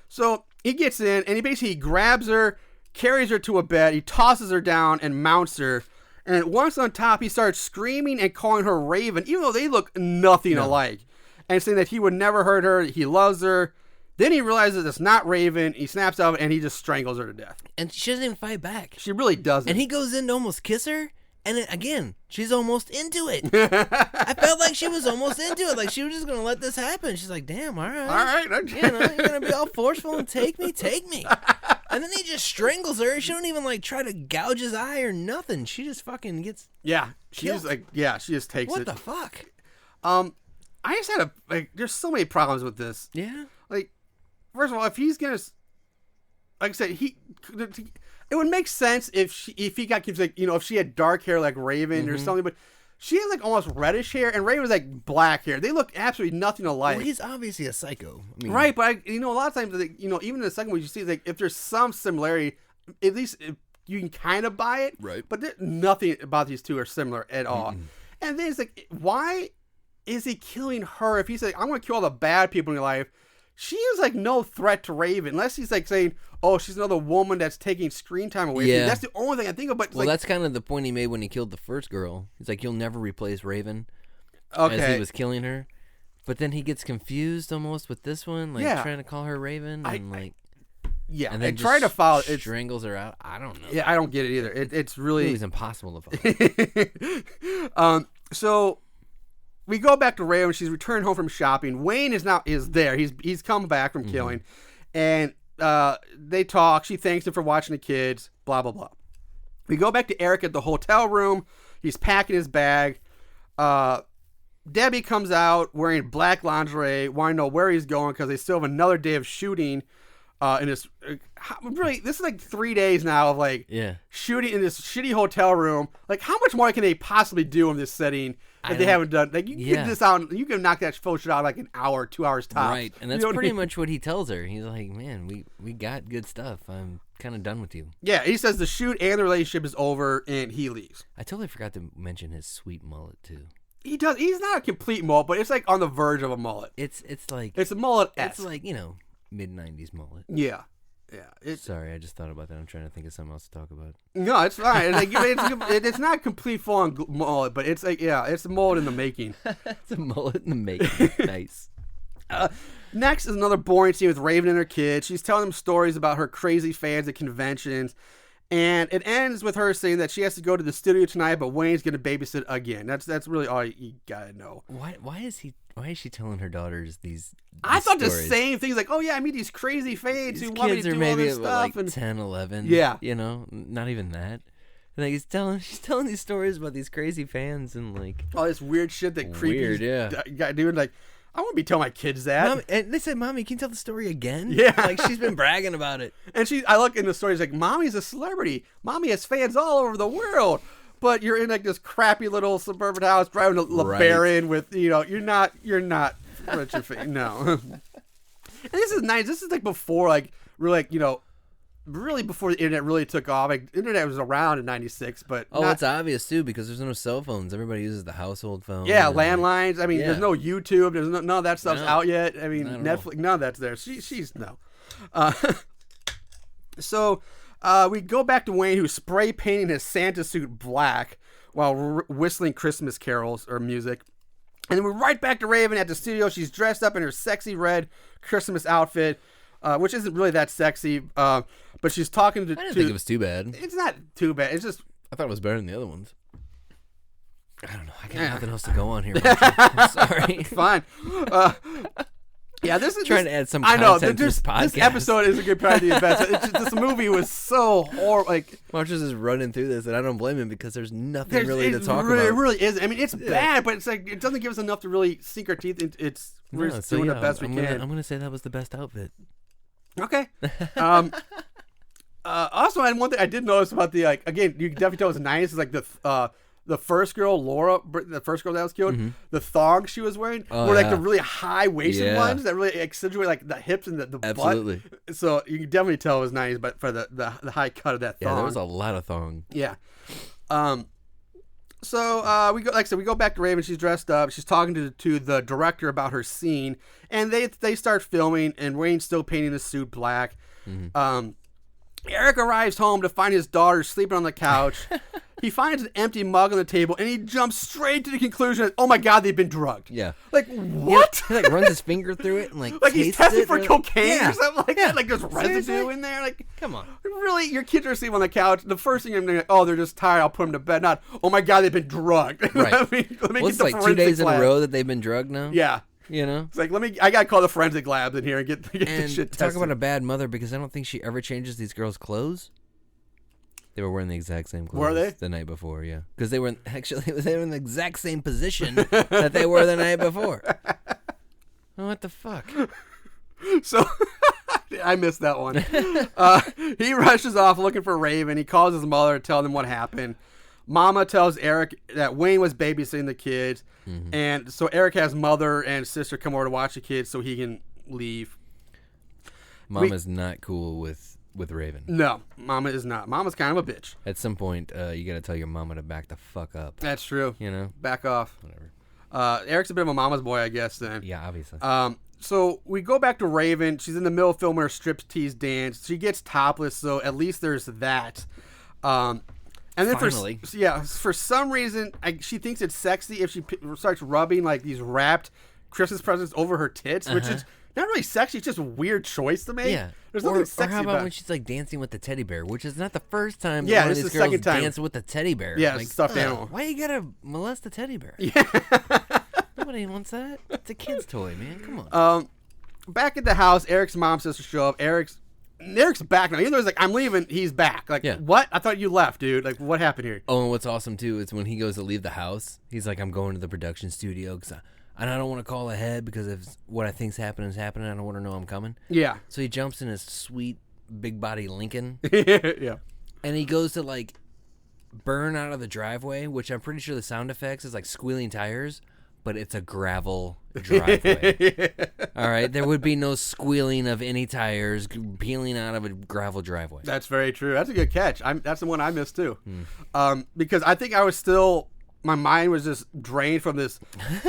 S1: So he gets in and he basically grabs her, carries her to a bed, he tosses her down and mounts her. And once on top, he starts screaming and calling her Raven, even though they look nothing alike. And saying that he would never hurt her, he loves her. Then he realizes it's not Raven. He snaps out of it, and he just strangles her to death.
S2: And she doesn't even fight back.
S1: She really doesn't.
S2: And he goes in to almost kiss her. And again, she's almost into it. I felt like she was almost into it. Like she was just going to let this happen. She's like, damn, all right.
S1: All right.
S2: You're going to be all forceful and take me. And then he just strangles her. She don't even like try to gouge his eye or nothing. She just fucking gets
S1: she's like, she just takes it.
S2: What the fuck?
S1: I just had there's so many problems with this.
S2: Yeah.
S1: Like, first of all, if he's going to, like I said, it would make sense if he got confused, if she had dark hair like Raven or something, but she has like almost reddish hair and Raven was like black hair. They look absolutely nothing alike.
S2: Well, he's obviously a psycho. I mean,
S1: right, but a lot of times, even in the second one, you see like if there's some similarity, at least you can kind of buy it.
S2: Right.
S1: But nothing about these two are similar at all. And then it's like, why is he killing her? If he's like, I'm going to kill all the bad people in your life, she is like no threat to Raven, unless he's like saying, oh, she's another woman that's taking screen time away from you. That's the only thing I think of. But
S2: that's kind of the point he made when he killed the first girl. He's like, you'll never replace Raven. As he was killing her. But then he gets confused almost with this one, trying to call her Raven. And and then
S1: trying to follow it.
S2: Strangles her out. I don't know.
S1: Yeah, I don't get it either. It's really.
S2: It's impossible to follow.
S1: So we go back to Raven. She's returned home from shopping. Wayne is there. He's come back from killing. And they talk. She thanks him for watching the kids. Blah, blah, blah. We go back to Eric at the hotel room. He's packing his bag. Debbie comes out wearing black lingerie, wanting to know where he's going because they still have another day of shooting. In this, really, this is like 3 days now of shooting in this shitty hotel room. Like, how much more can they possibly do in this setting if they haven't done? Like, you can get this out. You can knock that full shit out in like an hour, 2 hours tops.
S2: Right, and that's pretty much what he tells her. He's like, "Man, we got good stuff. I'm kind of done with you."
S1: Yeah, he says the shoot and the relationship is over, and he leaves.
S2: I totally forgot to mention his sweet mullet too.
S1: He does. He's not a complete mullet, but it's like on the verge of a mullet.
S2: It's like
S1: it's a mullet.
S2: It's like mid-90s mullet.
S1: Yeah.
S2: Sorry, I just thought about that. I'm trying to think of something else to talk about.
S1: No, it's fine. It's not complete full-on mullet, but it's like, it's a mullet in the making.
S2: It's a mullet in the making. Nice.
S1: Next is another boring scene with Raven and her kids. She's telling them stories about her crazy fans at conventions. And it ends with her saying that she has to go to the studio tonight, but Wayne's going to babysit again. That's really all you got to know.
S2: Why is she telling her daughters these
S1: I thought
S2: stories?
S1: The same things, like, oh yeah, I meet these crazy fans who want me to do
S2: maybe
S1: all this stuff.
S2: Like 10, 11.
S1: Yeah.
S2: Not even that. Like she's telling these stories about these crazy fans and like
S1: all this weird shit that creepy guy doing. Like, I won't be telling my kids that.
S2: Mommy, and they said, "Mommy, can you tell the story again?"
S1: Yeah,
S2: like she's been bragging about it.
S1: And I look in the stories like, "Mommy's a celebrity. Mommy has fans all over the world." But you're in like this crappy little suburban house driving a LeBaron with you're not rich or famous. No. And this is nice. This is like before really before the internet really took off. Like, the internet was around in '96, but
S2: it's obvious too because there's no cell phones. Everybody uses the household phone.
S1: Yeah, landlines. I mean, there's no YouTube. There's none of that stuff's out yet. I mean, Netflix. None of that's there. She's no. So we go back to Wayne, who's spray painting his Santa suit black while whistling Christmas carols or music. And then we're right back to Raven at the studio. She's dressed up in her sexy red Christmas outfit, which isn't really that sexy. But she's talking to...
S2: I didn't think it was too bad.
S1: It's not too bad. It's just...
S2: I thought it was better than the other ones. I don't know. I got nothing else to go on here. I'm sorry.
S1: Fine. Yeah, this is
S2: trying to add some
S1: I know
S2: content to this podcast.
S1: This episode is a good part of the investment. It's just, this movie was so horrible. Like
S2: Marshall's just running through this, and I don't blame him because there's nothing really to talk about.
S1: It really is. I mean, it's bad, but it's like it doesn't give us enough to really sink our teeth into. We're just doing the best we can.
S2: I'm gonna say that was the best outfit.
S1: Okay. Also, and one thing I did notice about the again, you can definitely tell it was '90s. Is like the first girl, Laura, the first girl that was killed, the thongs she was wearing were like the really high-waisted ones that really accentuate like the hips and the
S2: Absolutely.
S1: butt. So you can definitely tell it was 90s, but for the high cut of that thong.
S2: Yeah, there was a lot of thong.
S1: Yeah. So we go, like I said, we go back to Raven. She's dressed up. She's talking to the director about her scene, and they start filming, and Wayne's still painting the suit black. Eric arrives home to find his daughter sleeping on the couch. He finds an empty mug on the table, and he jumps straight to the conclusion that, oh my God, they've been drugged.
S2: Yeah.
S1: Like, what?
S2: He like runs his finger through it and like
S1: he's testing for cocaine or something like that. Like there's
S2: Seriously?
S1: residue in there. Like,
S2: come on.
S1: Really? Your kids are asleep on the couch. The first thing I'm thinking, oh, they're just tired. I'll put them to bed. Not, oh my God, they've been drugged.
S2: Right.
S1: let me
S2: It's
S1: get the
S2: like 2
S1: forensic
S2: days in
S1: lab.
S2: a row that they've been drugged now.
S1: Yeah.
S2: You know?
S1: It's like, I got to call the forensic labs in here and get this shit tested.
S2: Talk about a bad mother, because I don't think she ever changes these girls' clothes. They were wearing the exact same clothes.
S1: Were they?
S2: The night before, yeah. Because they were in the exact same position that they were the night before. What the fuck?
S1: So, I missed that one. He rushes off looking for Raven. He calls his mother to tell them what happened. Mama tells Eric that Wayne was babysitting the kids. And so Eric has mother and sister come over to watch the kids so he can leave.
S2: Mama's not cool with Raven.
S1: No, Mama is not. Mama's kind of a bitch.
S2: At some point, you got to tell your mama to back the fuck up.
S1: That's true.
S2: You know?
S1: Back off.
S2: Whatever.
S1: Eric's a bit of a mama's boy, I guess, then.
S2: Yeah, obviously.
S1: So we go back to Raven. She's in the middle of filming her striptease dance. She gets topless, so at least there's that. And then
S2: Finally.
S1: for some reason, she thinks it's sexy if she starts rubbing like these wrapped Christmas presents over her tits, which is not really sexy. It's just a weird choice to make.
S2: Yeah.
S1: There's nothing sexy
S2: or how about
S1: about
S2: when she's like dancing with the teddy bear, which is not the first time
S1: Yeah,
S2: one of
S1: this
S2: these
S1: is the
S2: girls
S1: second time.
S2: dance with the teddy bear.
S1: Yeah,
S2: like,
S1: stuffed animal.
S2: Why you gotta molest the teddy bear?
S1: Yeah.
S2: Nobody wants that. It's a kid's toy, man. Come on.
S1: Back at the house, Eric's mom says to show up. Eric's back now. Even though he's like, I'm leaving, he's back. Like, what? I thought you left, dude. Like, what happened here?
S2: Oh, and what's awesome, too, is when he goes to leave the house, he's like, I'm going to the production studio because I don't want to call ahead because if what I think's happening is happening, I don't want to know I'm coming.
S1: Yeah.
S2: So he jumps in his sweet, big body Lincoln.
S1: Yeah.
S2: And he goes to, like, burn out of the driveway, which I'm pretty sure the sound effects is like squealing tires, but it's a gravel driveway. All right? There would be no squealing of any tires peeling out of a gravel driveway.
S1: That's very true. That's a good catch. That's the one I missed, too. Because I think I was still... My mind was just drained from this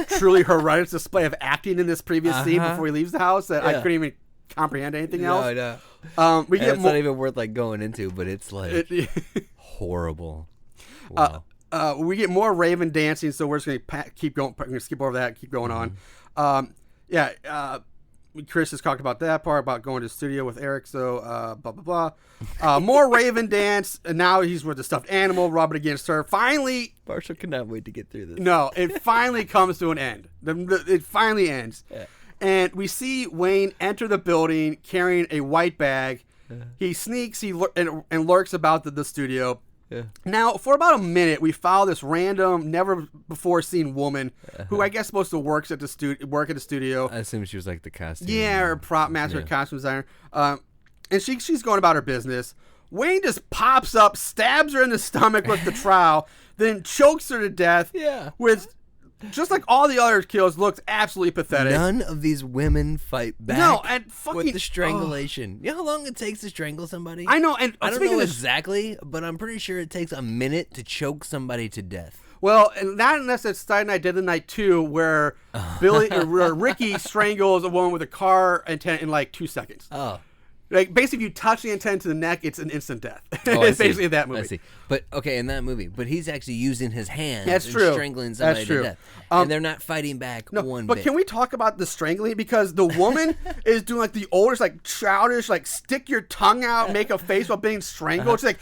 S1: truly horrendous display of acting in this previous scene before he leaves the house that I couldn't even comprehend anything else.
S2: No, I know. It's
S1: more...
S2: not even worth like going into, but it's like horrible. Wow.
S1: We get more Raven dancing, so we're just gonna keep going. We're gonna skip over that. Keep going on. Chris has talked about that part about going to the studio with Eric. So blah blah blah. More Raven dance, and now he's with the stuffed animal, rubbing against her. Finally,
S2: Marshall cannot wait to get through this.
S1: No, it finally comes to an end. It finally ends, and we see Wayne enter the building carrying a white bag. He sneaks, and lurks about the studio.
S2: Yeah.
S1: Now, for about a minute, we follow this random, never before seen woman who I guess supposed to work at the studio.
S2: I assume she was like the costume.
S1: Yeah, or prop master, costume designer. And she's going about her business. Wayne just pops up, stabs her in the stomach with the trowel, then chokes her to death.
S2: Yeah.
S1: With just like all the other kills, looks absolutely pathetic.
S2: None of these women fight back.
S1: No, and fucking
S2: with the strangulation. You know how long it takes to strangle somebody?
S1: I know, and
S2: I don't know exactly, but I'm pretty sure it takes a minute to choke somebody to death.
S1: Well, and not unless it's Saturday Night Dead the Night 2, where Ricky strangles a woman with a car antenna in like 2 seconds.
S2: Oh.
S1: Like, basically, if you touch the antenna to the neck, it's an instant death.
S2: Oh,
S1: It's basically that movie.
S2: I see. But, okay, in that movie. But he's actually using his hands
S1: That's
S2: and
S1: true.
S2: strangling somebody to death. And they're not fighting back one bit.
S1: But can we talk about the strangling? Because the woman is doing, like, the oldest, like, childish, like, stick your tongue out, make a face while being strangled. She's like,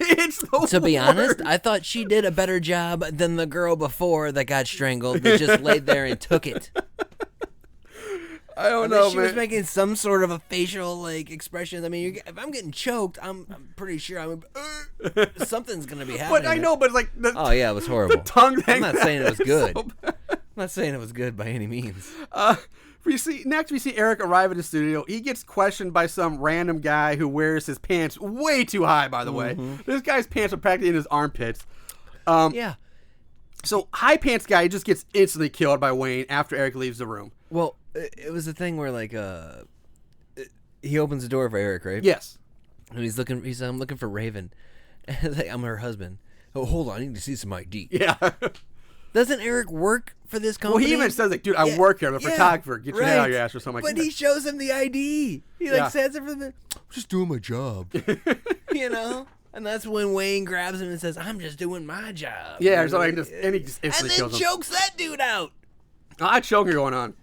S1: it's the
S2: To be
S1: worst.
S2: honest, I thought she did a better job than the girl before that got strangled that just laid there and took it.
S1: I don't know,
S2: she
S1: man.
S2: was making some sort of a facial like expression. I mean, if I'm getting choked, I'm pretty sure something's gonna be happening.
S1: But I know, but like,
S2: oh yeah, it was horrible.
S1: The tongue thing.
S2: I'm not saying it was good.
S1: So
S2: I'm not saying it was good by any means.
S1: we see Eric arrive at the studio. He gets questioned by some random guy who wears his pants way too high. By the way, this guy's pants are practically in his armpits.
S2: Yeah.
S1: So high pants guy just gets instantly killed by Wayne after Eric leaves the room.
S2: Well, it was a thing where like he opens the door for Eric, right?
S1: Yes.
S2: And he's like, I'm looking for Raven. And like, I'm her husband. Oh, hold on, I need to see some ID.
S1: Yeah.
S2: Doesn't Eric work for this company?
S1: Well, he even says like, dude, I work here. I'm a photographer. Get your head out of your ass or something like that.
S2: But he shows him the ID. He like says it from the. I'm just doing my job. You know. And that's when Wayne grabs him and says, "I'm just doing my job."
S1: Yeah, or something. And he just instantly kills him.
S2: Chokes that dude out.
S1: A lot of choking going on.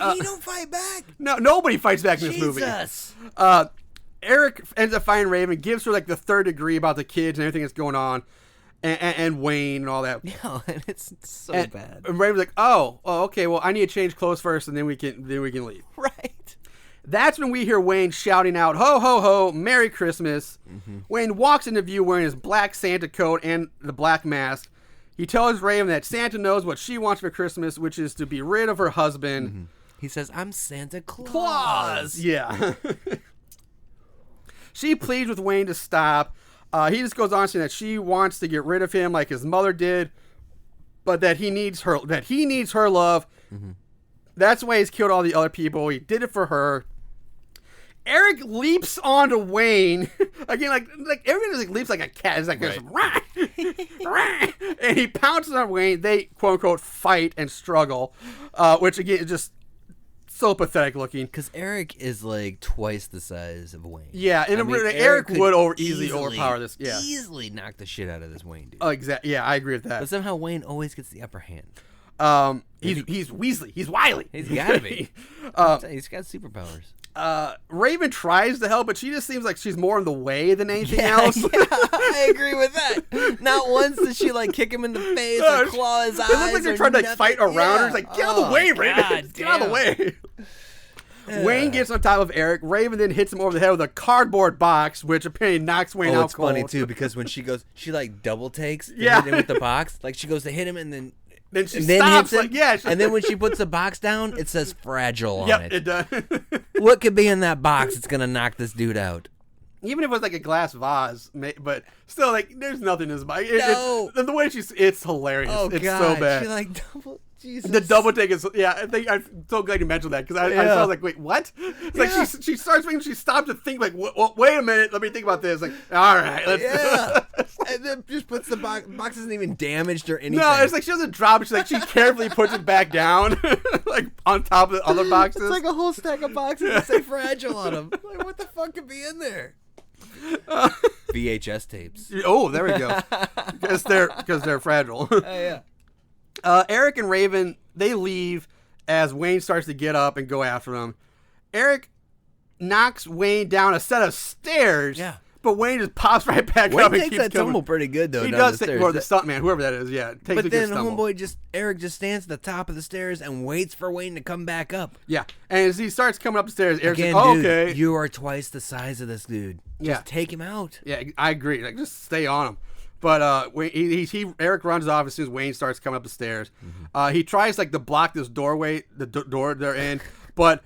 S2: And he don't fight back.
S1: No, nobody fights back in this movie.
S2: Jesus.
S1: Eric ends up finding Raven, gives her like the third degree about the kids and everything that's going on, and Wayne and all that.
S2: Yeah, and it's so bad.
S1: And Raven's like, "Oh, okay. Well, I need to change clothes first, and then we can leave."
S2: Right.
S1: That's when we hear Wayne shouting out, "Ho, ho, ho, Merry Christmas." Mm-hmm. Wayne walks into view wearing his black Santa coat and the black mask. He tells Raven that Santa knows what she wants for Christmas, which is to be rid of her husband.
S2: Mm-hmm. He says, "I'm Santa Claus."
S1: Yeah. She pleads with Wayne to stop. He just goes on saying that she wants to get rid of him like his mother did, but that he needs her love. Mm-hmm. That's why he's killed all the other people. He did it for her. Eric leaps onto Wayne again, like everyone just leaps like a cat. It's like this, and he pounces on Wayne. They quote unquote fight and struggle, which again is just so pathetic looking.
S2: Because Eric is like twice the size of Wayne.
S1: Yeah, and Eric would easily overpower this. Yeah,
S2: easily knock the shit out of this Wayne dude.
S1: Oh, exactly. Yeah, I agree with that.
S2: But somehow Wayne always gets the upper hand.
S1: He's Weasley. He's wily.
S2: He's gotta be. He's got superpowers.
S1: Raven tries to help, but she just seems like she's more in the way than anything else.
S2: Yeah, I agree with that. Not once does she like kick him in the face or claw his eyes.
S1: It looks like they're trying to like fight around her. It's like, get out of the way, Raven. Get out of the way. Wayne gets on top of Eric. Raven then hits him over the head with a cardboard box, which apparently knocks Wayne out cold.
S2: It's funny too because when she like double takes hit him with the box. Like she goes to hit him and then
S1: she stops. Hits him,
S2: and then when she puts the box down, it says fragile on it.
S1: It does.
S2: What could be in that box? It's gonna knock this dude out.
S1: Even if it was like a glass vase, but still, like there's nothing in this box.
S2: No.
S1: The way it's hilarious.
S2: Oh,
S1: it's
S2: God.
S1: so bad.
S2: She like double. Jesus.
S1: The double take is, I think I'm so glad you mentioned that because I was like, wait, what? It's like she starts making, she stops to think like, wait a minute, let me think about this. Like, all right, let's
S2: and then just puts the box. The box isn't even damaged or anything.
S1: No, it's like she doesn't drop it. She carefully puts it back down, like on top of the other boxes.
S2: It's like a whole stack of boxes that say fragile on them. Like, what the fuck could be in there? VHS tapes.
S1: Oh, there we go. Because they're fragile.
S2: Oh yeah.
S1: Eric and Raven, they leave as Wayne starts to get up and go after them. Eric knocks Wayne down a set of stairs.
S2: Yeah.
S1: But Wayne just pops right back up and keeps
S2: takes that tumble pretty good though.
S1: He does take the stuntman, whoever that is. Yeah, takes
S2: but
S1: a
S2: then
S1: good stumble.
S2: Eric just stands at the top of the stairs and waits for Wayne to come back up.
S1: Yeah, and as he starts coming up the stairs, Eric's
S2: again,
S1: like, "Oh,
S2: dude,
S1: okay,
S2: you are twice the size of this dude. Just take him out."
S1: Yeah, I agree. Like, just stay on him. But Eric runs off as soon as Wayne starts coming up the stairs. Mm-hmm. He tries like to block this doorway, the door they're in, but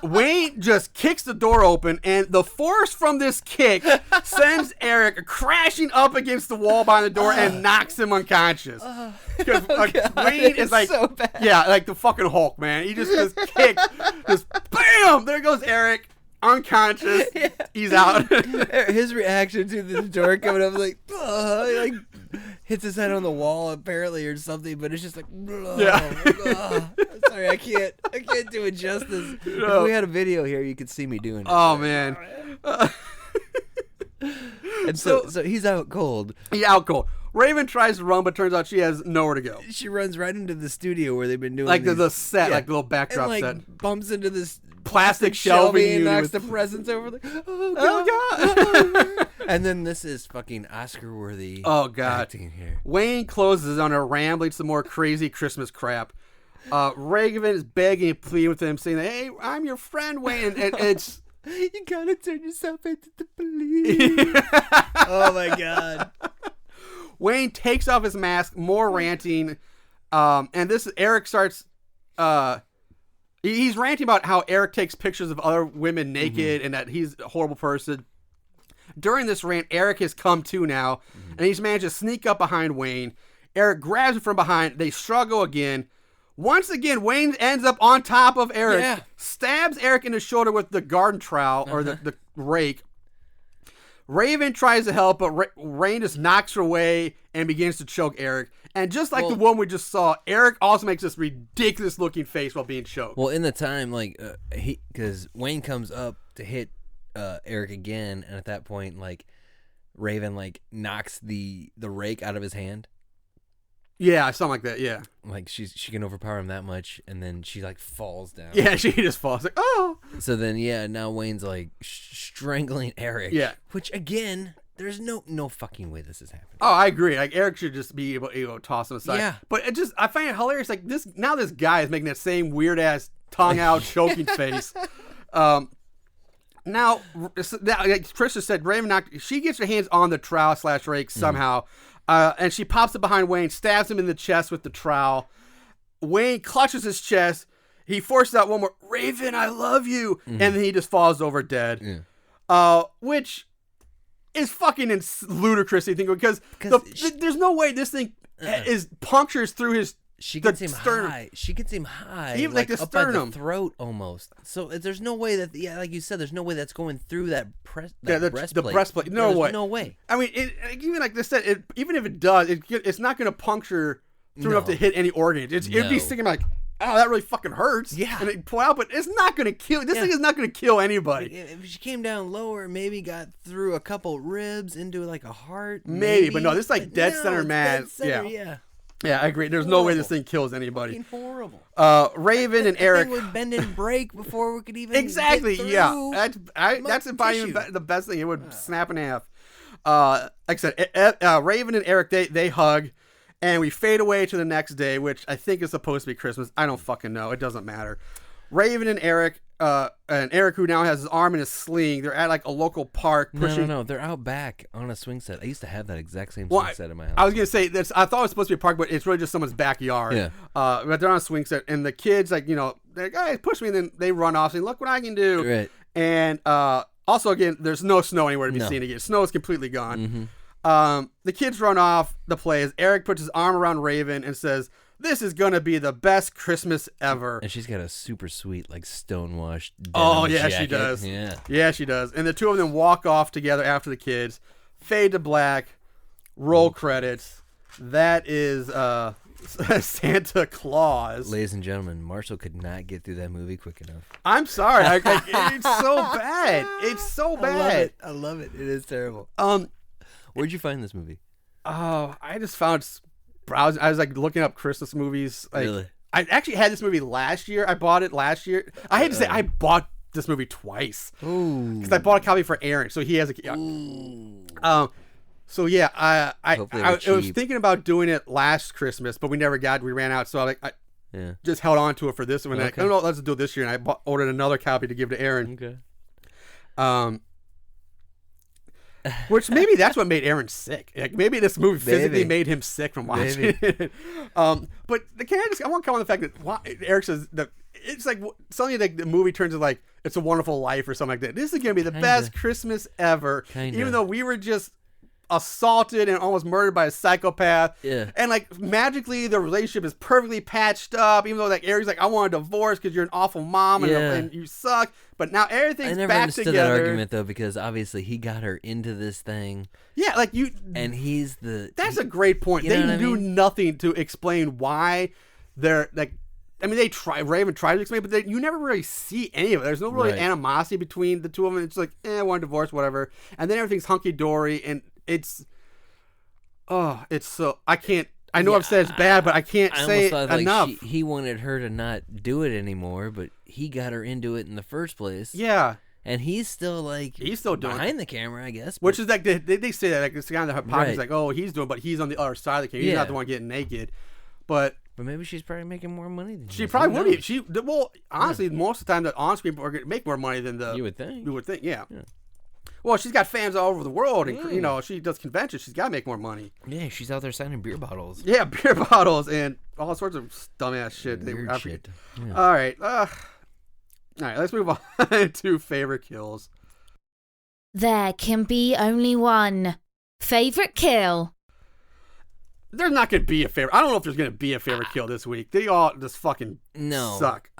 S1: Wayne just kicks the door open, and the force from this kick sends Eric crashing up against the wall behind the door and knocks him unconscious. Because Wayne is like,
S2: so bad.
S1: Yeah, like the fucking Hulk, man. He just kicked, just bam! There goes Eric. Unconscious, he's out.
S2: His reaction to the door coming up, like hits his head on the wall apparently or something, but it's just like, sorry, I can't do it justice. No. If we had a video here, you could see me doing it.
S1: Oh man.
S2: And so he's out cold.
S1: Yeah, out cold. Raven tries to run, but turns out she has nowhere to go.
S2: She runs right into the studio where they've been doing
S1: like the set, like the little backdrop
S2: and,
S1: set.
S2: Bumps into this
S1: plastic shelving
S2: and knocks the presents over. Like, oh god! And then this is fucking Oscar-worthy.
S1: Oh god!
S2: Acting here.
S1: Wayne closes on her, rambling some more crazy Christmas crap. Raven is begging and pleading with him, saying, "Hey, I'm your friend, Wayne." And it's
S2: you gotta turn yourself into the police. Oh my god.
S1: Wayne takes off his mask, more ranting, and this Eric starts. He's ranting about how Eric takes pictures of other women naked and that he's a horrible person. During this rant, Eric has come to now, and he's managed to sneak up behind Wayne. Eric grabs him from behind. They struggle again. Once again, Wayne ends up on top of Eric, stabs Eric in the shoulder with the garden trowel or the rake. Raven tries to help, but Rain just knocks her away and begins to choke Eric. And just like the one we just saw, Eric also makes this ridiculous looking face while being choked.
S2: Well, in the time, like, because Wayne comes up to hit Eric again, and at that point, like, Raven, like, knocks the rake out of his hand.
S1: Yeah, something like that, yeah.
S2: Like, she can overpower him that much, and then she, like, falls down.
S1: Yeah, she just falls. Like, oh!
S2: So then, yeah, now Wayne's, like, strangling Eric.
S1: Yeah.
S2: Which, again, there's no fucking way this is happening.
S1: Oh, I agree. Like, Eric should just be able to toss him aside.
S2: Yeah.
S1: But I find it hilarious. Like, this guy is making that same weird-ass, tongue-out, choking face. Now, like Chris just said, Raven she gets her hands on the trowel / rake somehow. And she pops it behind Wayne, stabs him in the chest with the trowel. Wayne clutches his chest. He forces out one more, "Raven, I love you." And then he just falls over dead. Yeah. Which is fucking ludicrous, you think, because there's no way this thing is punctures through his
S2: She gets him
S1: sternum.
S2: high. She gets him high.
S1: Even like the
S2: up by
S1: sternum.
S2: the throat almost. So there's no way that, like you said, there's no way that's going through that breastplate.
S1: The breastplate. No way.
S2: No way.
S1: I mean, even like I said, even if it does, it's not going to puncture through enough to hit any organ. It'd be sticking like, "Oh, that really fucking hurts."
S2: Yeah.
S1: And it pull out, but it's not going to kill. This thing is not going to kill anybody.
S2: If she came down lower, maybe got through a couple ribs into like a heart.
S1: Maybe, but no, this is like dead center mass.
S2: Yeah.
S1: Yeah, I agree. There's no way this thing kills anybody.
S2: Fucking horrible.
S1: Raven and Eric
S2: would bend and break before we could even
S1: exactly.
S2: get through.
S1: Yeah, that's probably even the best thing. It would snap in half. Like I said, Raven and Eric they hug, and we fade away to the next day, which I think is supposed to be Christmas. I don't fucking know. It doesn't matter. Raven and Eric, who now has his arm in a sling, they're at like a local park.
S2: No. They're out back on a swing set. I used to have that exact same swing set in my house.
S1: I was gonna say this. I thought it was supposed to be a park, but it's really just someone's backyard.
S2: Yeah.
S1: But they're on a swing set, and the kids, like, they're like, "Hey, push me," and then they run off, saying, "Look what I can do!"
S2: Right.
S1: And also, again, there's no snow anywhere to be seen again. Snow is completely gone. The kids run off the play as Eric puts his arm around Raven and says, "This is gonna be the best Christmas ever."
S2: And she's got a super sweet, like, stonewashed
S1: Oh
S2: denim
S1: yeah,
S2: jacket.
S1: she does.
S2: Yeah,
S1: she does. And the two of them walk off together after the kids. Fade to black. Roll credits. That is Santa Claus.
S2: Ladies and gentlemen, Marshall could not get through that movie quick enough.
S1: I'm sorry. It's so bad. It's so bad.
S2: I love it. It is terrible. Where'd you find this movie?
S1: Oh, I just found browsing. I was like looking up Christmas movies. Like,
S2: Really?
S1: I actually had this movie last year. I bought it last year. I hate to say I bought this movie twice.
S2: Ooh.
S1: Because I bought a copy for Aaron, so he has a. So yeah, I was thinking about doing it last Christmas, but we ran out. So I just held on to it for this one.
S2: Okay.
S1: Like, oh no, let's do it this year. And I ordered another copy to give to Aaron.
S2: Okay.
S1: Which maybe that's what made Aaron sick. Like, maybe this movie physically made him sick from watching it. But I want to comment on the fact that Eric says that it's like suddenly the movie turns into like It's a Wonderful Life or something like that. This is going to be the best Christmas ever. Even though we were just assaulted and almost murdered by a psychopath.
S2: Yeah.
S1: And like magically the relationship is perfectly patched up, even though like Eric's like, "I want a divorce because you're an awful mom and you suck." But now everything's back together. I never understood that
S2: argument though, because obviously he got her into this thing.
S1: Yeah, like
S2: and he's
S1: That's a great point. They do nothing to explain why they're like. I mean, Raven tried to explain, but you never really see any of it. There's no really animosity between the two of them. It's like, I want a divorce, whatever. And then everything's hunky-dory, and it's so, I can't, I know I've said it's bad, but I can't say it enough.
S2: He wanted her to not do it anymore, but he got her into it in the first place.
S1: Yeah.
S2: And he's still doing behind the camera, I guess.
S1: Which is like, they say that, like, this guy in the podcast is like, oh, he's doing, but he's on the other side of the camera. He's not the one getting naked. But
S2: But maybe she's probably making more money than
S1: She probably would be. Honestly, most of the time the on-screen people are going to make more money than the.
S2: You would think.
S1: Yeah. Well, she's got fans all over the world, and she does conventions. She's got to make more money.
S2: Yeah, she's out there signing beer bottles.
S1: Yeah, beer bottles and all sorts of dumbass shit.
S2: Weird shit. Yeah.
S1: All right. Let's move on to favorite kills.
S3: There can be only one. Favorite kill.
S1: There's not going to be a favorite. I don't know if there's going to be a favorite kill this week. They all just fucking suck.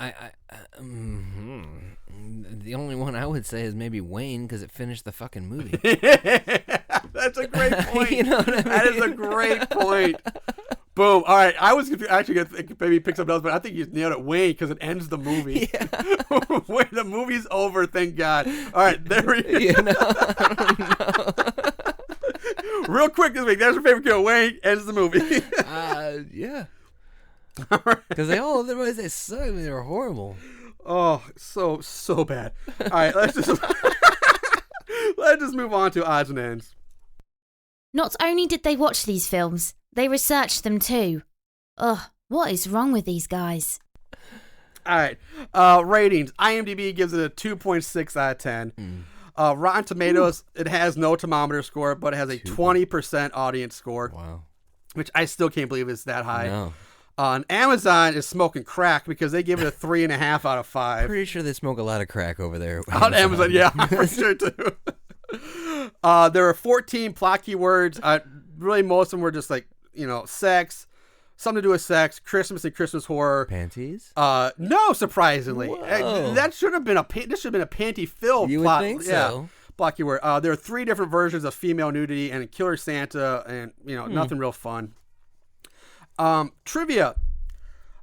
S2: The only one I would say is maybe Wayne because it finished the fucking movie.
S1: That's a great point.
S2: You know what I mean?
S1: That is a great point. Boom. All right. I was actually going to maybe pick something else, but I think you nailed it, Wayne, because it ends the movie.
S2: Yeah.
S1: When the movie's over, thank God. All right. There we go.
S2: I don't know.
S1: Real quick this week, there's your favorite kill. Wayne ends the movie.
S2: Yeah. Because otherwise they suck. I mean, they're horrible.
S1: Oh, so bad. All right, let's just move on to odds and ends.
S3: Not only did they watch these films, they researched them too. Ugh, what is wrong with these guys?
S1: All right, ratings. IMDb gives it a 2.6 out of 10. Rotten Tomatoes, it has no thermometer score, but it has a 20% audience score.
S2: Wow.
S1: Which I still can't believe is that high.
S2: No.
S1: On Amazon is smoking crack because they give it a 3.5 out of 5.
S2: Pretty sure they smoke a lot of crack over there.
S1: On Amazon, yeah, for sure too. There are 14 plot keywords. Really, most of them were just like, sex, something to do with sex, Christmas and Christmas horror.
S2: Panties?
S1: No, surprisingly.
S2: Whoa.
S1: That should have been this should have been a panty-filled
S2: You
S1: plot.
S2: would think
S1: yeah,
S2: so.
S1: Plot keyword. There are 3 different versions of female nudity and Killer Santa, and nothing real fun. Trivia.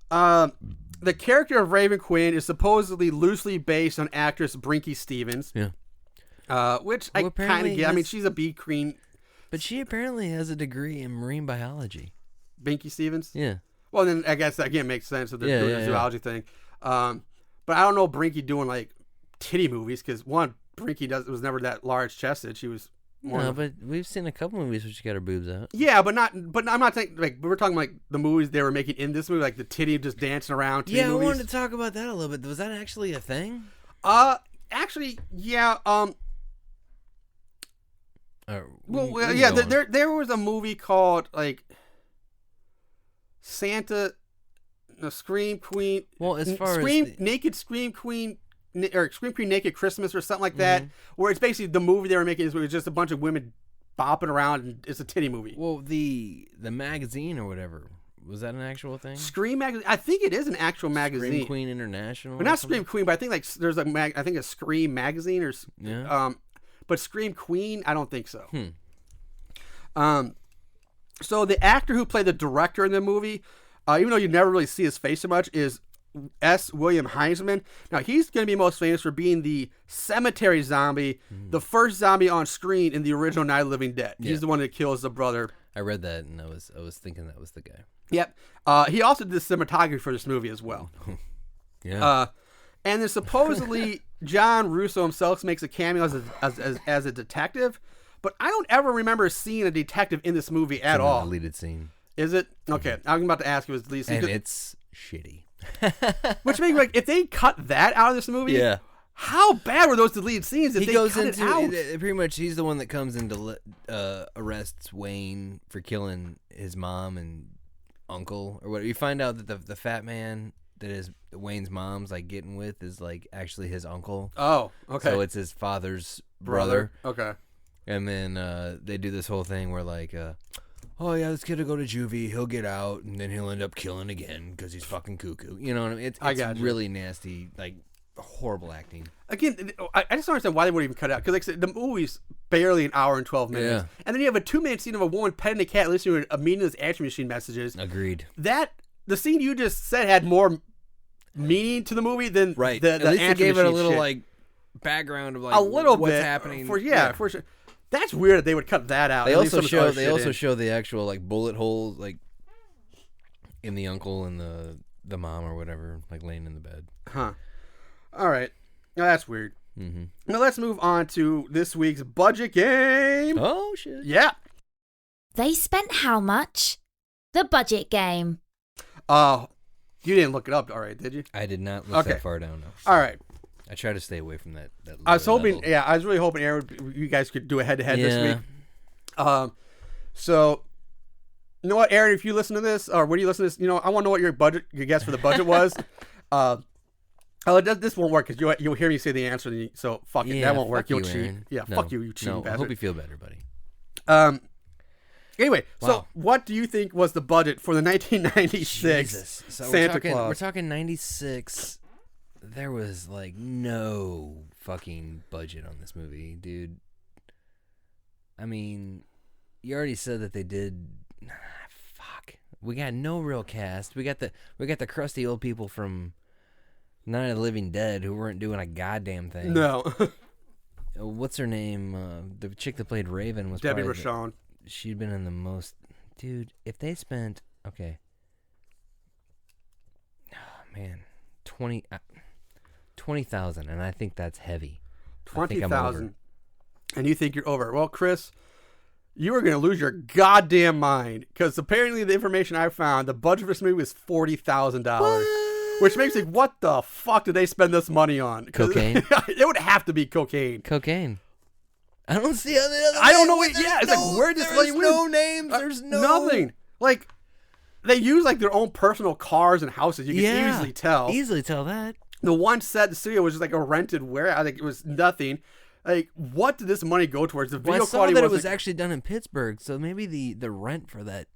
S1: The character of Raven Quinn is supposedly loosely based on actress Brinky Stevens.
S2: Yeah.
S1: Which I kind of get. I mean, she's a bee queen.
S2: But she apparently has a degree in marine biology.
S1: Binky Stevens?
S2: Yeah.
S1: Well, then I guess that again makes sense if they're doing the zoology thing. But I don't know Brinky doing like titty movies because one, Brinky was never that large chested. She was more.
S2: No, but we've seen a couple movies where she got her boobs out.
S1: Yeah, but I'm not saying like we're talking like the movies they were making in this movie, like the titty just dancing around. Titty movies.
S2: I wanted to talk about that a little bit. Was that actually a thing?
S1: Actually, yeah. There was a movie called like Santa, Scream Queen.
S2: Well, as far
S1: as Naked Scream Queen or Scream Queen Naked Christmas or something like that, where it's basically the movie they were making is just a bunch of women bopping around and it's a titty movie.
S2: Well, the magazine or whatever. Was that an actual thing?
S1: Scream magazine. I think it is an actual magazine.
S2: Scream Queen International.
S1: Well, not Scream Queen, but I think like there's I think a Scream magazine or but Scream Queen, I don't think so. So the actor who played the director in the movie, even though you never really see his face so much, is S. William Heisman. Now he's going to be most famous for being the cemetery zombie, the first zombie on screen in the original Night of the Living Dead. He's the one that kills the brother.
S2: I read that and I was thinking that was the guy.
S1: Yep. He also did the cinematography for this movie as well.
S2: Yeah.
S1: And then supposedly John Russo himself makes a cameo as a detective, but I don't ever remember seeing a detective in this movie at all.
S2: Deleted scene.
S1: Is it? Okay. I'm about to ask you.
S2: And it's shitty.
S1: Which makes me like, if they cut that out of this movie, how bad were those deleted scenes if they cut it out?
S2: Pretty much, he's the one that comes in to arrests Wayne for killing his mom and uncle or whatever. You find out that the fat man that is Wayne's mom's like getting with is like actually his uncle.
S1: Oh, okay.
S2: So it's his father's brother.
S1: Okay.
S2: And then they do this whole thing where like, oh yeah, this kid will go to juvie, he'll get out, and then he'll end up killing again because he's fucking cuckoo. You know what I mean? It's really nasty, like horrible acting. Again,
S1: I just don't understand why they wouldn't even cut it out because like I said, the movie's barely an hour and 12 minutes, and then you have a 2-minute scene of a woman petting a cat, listening to a meaningless answering machine messages.
S2: Agreed.
S1: The scene you just said had more meaning to the movie than the
S2: At least they gave it a little
S1: shit.
S2: like background of like
S1: a little
S2: what's
S1: bit
S2: happening.
S1: For sure. That's weird that they would cut that out.
S2: They also show the actual like bullet holes like in the uncle and the mom or whatever, like laying in the bed.
S1: Huh. All right. Now that's weird.
S2: Mm-hmm.
S1: Now let's move on to this week's budget game.
S2: Oh shit.
S1: Yeah.
S3: They spent how much? The budget game.
S1: You didn't look it up, all right? Did you?
S2: I did not look that far down. No.
S1: All right.
S2: I try to stay away from that.
S1: I was hoping.
S2: level.
S1: Yeah, I was really hoping, Aaron, you guys could do a head-to-head this week. So, you know what, Aaron? If you listen to this, or when you listen to this, I want to know what your guess for the budget was. This won't work because you'll hear me say the answer. So fuck it, that won't work. You'll cheat.
S2: Aaron.
S1: Yeah,
S2: No,
S1: fuck you cheating
S2: no,
S1: bastard.
S2: I hope you feel better, buddy.
S1: Anyway,
S2: Wow.
S1: so what do you think was the budget for the 1996
S2: Jesus. So
S1: Santa Claus?
S2: We're talking 96. There was like no fucking budget on this movie, dude. I mean, you already said that they did. Fuck. We got no real cast. We got the crusty old people from Night of the Living Dead who weren't doing a goddamn thing.
S1: No.
S2: What's her name? The chick that played Raven was
S1: Debbie
S2: probably
S1: Rochon.
S2: She'd been in the most. Dude, if they spent. Okay. Oh, man. 20,000, and I think that's heavy.
S1: 20,000. And you think you're over. Well, Chris, you are going to lose your goddamn mind because apparently the information I found, the budget for this movie was $40,000. Which makes me think, what the fuck did they spend this money on?
S2: Cocaine?
S1: It would have to be cocaine.
S2: Cocaine. I don't see how the other
S1: I don't know
S2: name-
S1: what. Yeah, it's
S2: no-
S1: like where does
S2: there's no names. There's no
S1: nothing. Like they use like their own personal cars and houses. You can easily tell.
S2: Easily tell that.
S1: The one set in the studio was just like a rented warehouse. Like it was nothing. Like what did this money go towards? The video
S2: Well, I saw
S1: quality
S2: that it was
S1: like,
S2: actually done in Pittsburgh, so maybe the rent for that.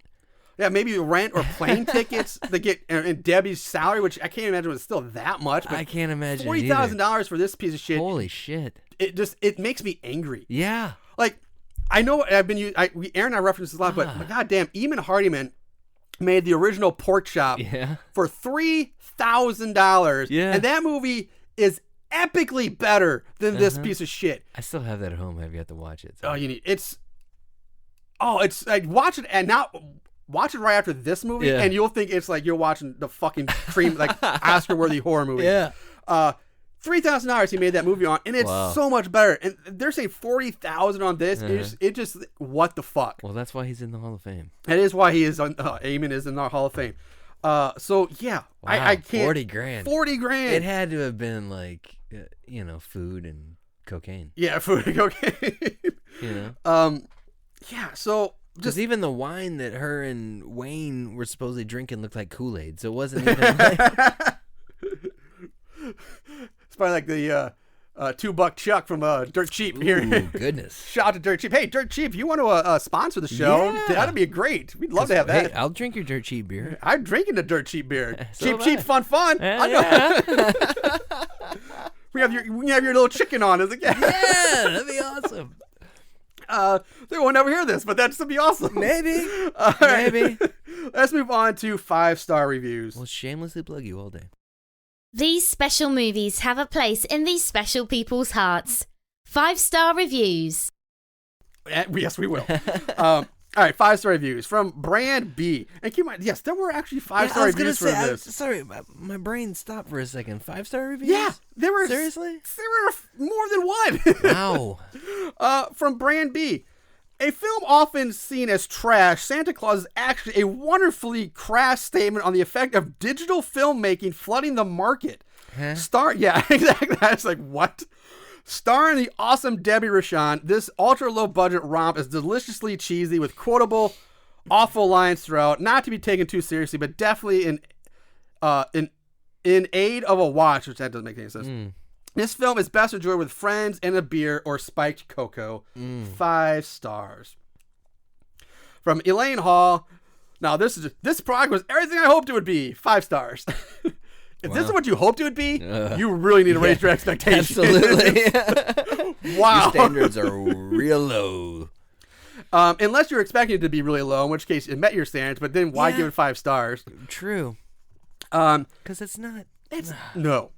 S1: Yeah, maybe rent or plane tickets to get and Debbie's salary, which I can't imagine was still that much. But
S2: I can't imagine
S1: $40,000 for this piece of shit.
S2: Holy shit!
S1: It makes me angry.
S2: Yeah.
S1: Like, I know I've been using, Aaron and I reference this a lot, but goddamn, Eamon Hardyman made the original Pork Chop for $3,000.
S2: Yeah.
S1: And that movie is epically better than this piece of shit.
S2: I still have that at home. I've yet to watch it. So.
S1: Oh, it's like watch it and not watch it right after this movie, and you'll think it's like you're watching the fucking cream, like Oscar-worthy horror movie.
S2: Yeah.
S1: $3,000 he made that movie on, and it's so much better. And they're saying $40,000 on this. It just what the fuck.
S2: Well, that's why he's in the Hall of Fame.
S1: That is why he is on. Eamon is in the Hall of Fame. So yeah,
S2: Wow,
S1: I can't.
S2: 40 grand.
S1: 40 grand.
S2: It had to have been like food and cocaine.
S1: Yeah, food and cocaine. Yeah. So
S2: just even the wine that her and Wayne were supposedly drinking looked like Kool-Aid, so it wasn't even like.
S1: It's probably like the $2 Chuck from Dirt Cheap here.
S2: Ooh, goodness.
S1: Shout out to Dirt Cheap. Hey, Dirt Cheap, you want to sponsor the show?
S2: Yeah.
S1: That'd be great. We'd love to have that.
S2: Hey, I'll drink your Dirt Cheap beer.
S1: I'm drinking the Dirt Cheap beer.
S2: So
S1: Cheap, fun. I know. We have your little chicken on as a guest.
S2: Yeah, that'd be awesome.
S1: They won't ever hear this, but that's to be awesome.
S2: Maybe.
S1: All right.
S2: Maybe.
S1: Let's move on to 5-star reviews.
S2: We'll shamelessly plug you all day.
S3: These special movies have a place in these special people's hearts. 5-star reviews.
S1: Yes, we will. All right, 5-star reviews from Brand B. And keep in mind, yes, there were actually 5-star reviews for this.
S2: Sorry, my brain stopped for a second. 5-star reviews?
S1: Yeah, there were.
S2: Seriously?
S1: There were more than one.
S2: Wow.
S1: From Brand B. A film often seen as trash, Santa Claus is actually a wonderfully crass statement on the effect of digital filmmaking flooding the market.
S2: Huh?
S1: Yeah, exactly. It's like, what? Starring the awesome Debbie Rochon, this ultra-low-budget romp is deliciously cheesy with quotable, awful lines throughout. Not to be taken too seriously, but definitely in aid of a watch, which that doesn't make any sense. This film is best enjoyed with friends and a beer or spiked cocoa. 5 stars. From Elaine Hall. Now, this product was everything I hoped it would be. 5 stars. If this is what you hoped it would be, you really need to raise your expectations.
S2: Absolutely.
S1: Wow.
S2: Your standards are real low.
S1: Unless you're expecting it to be really low, in which case it met your standards, but then why give it 5 stars?
S2: True. Because it's not.
S1: No.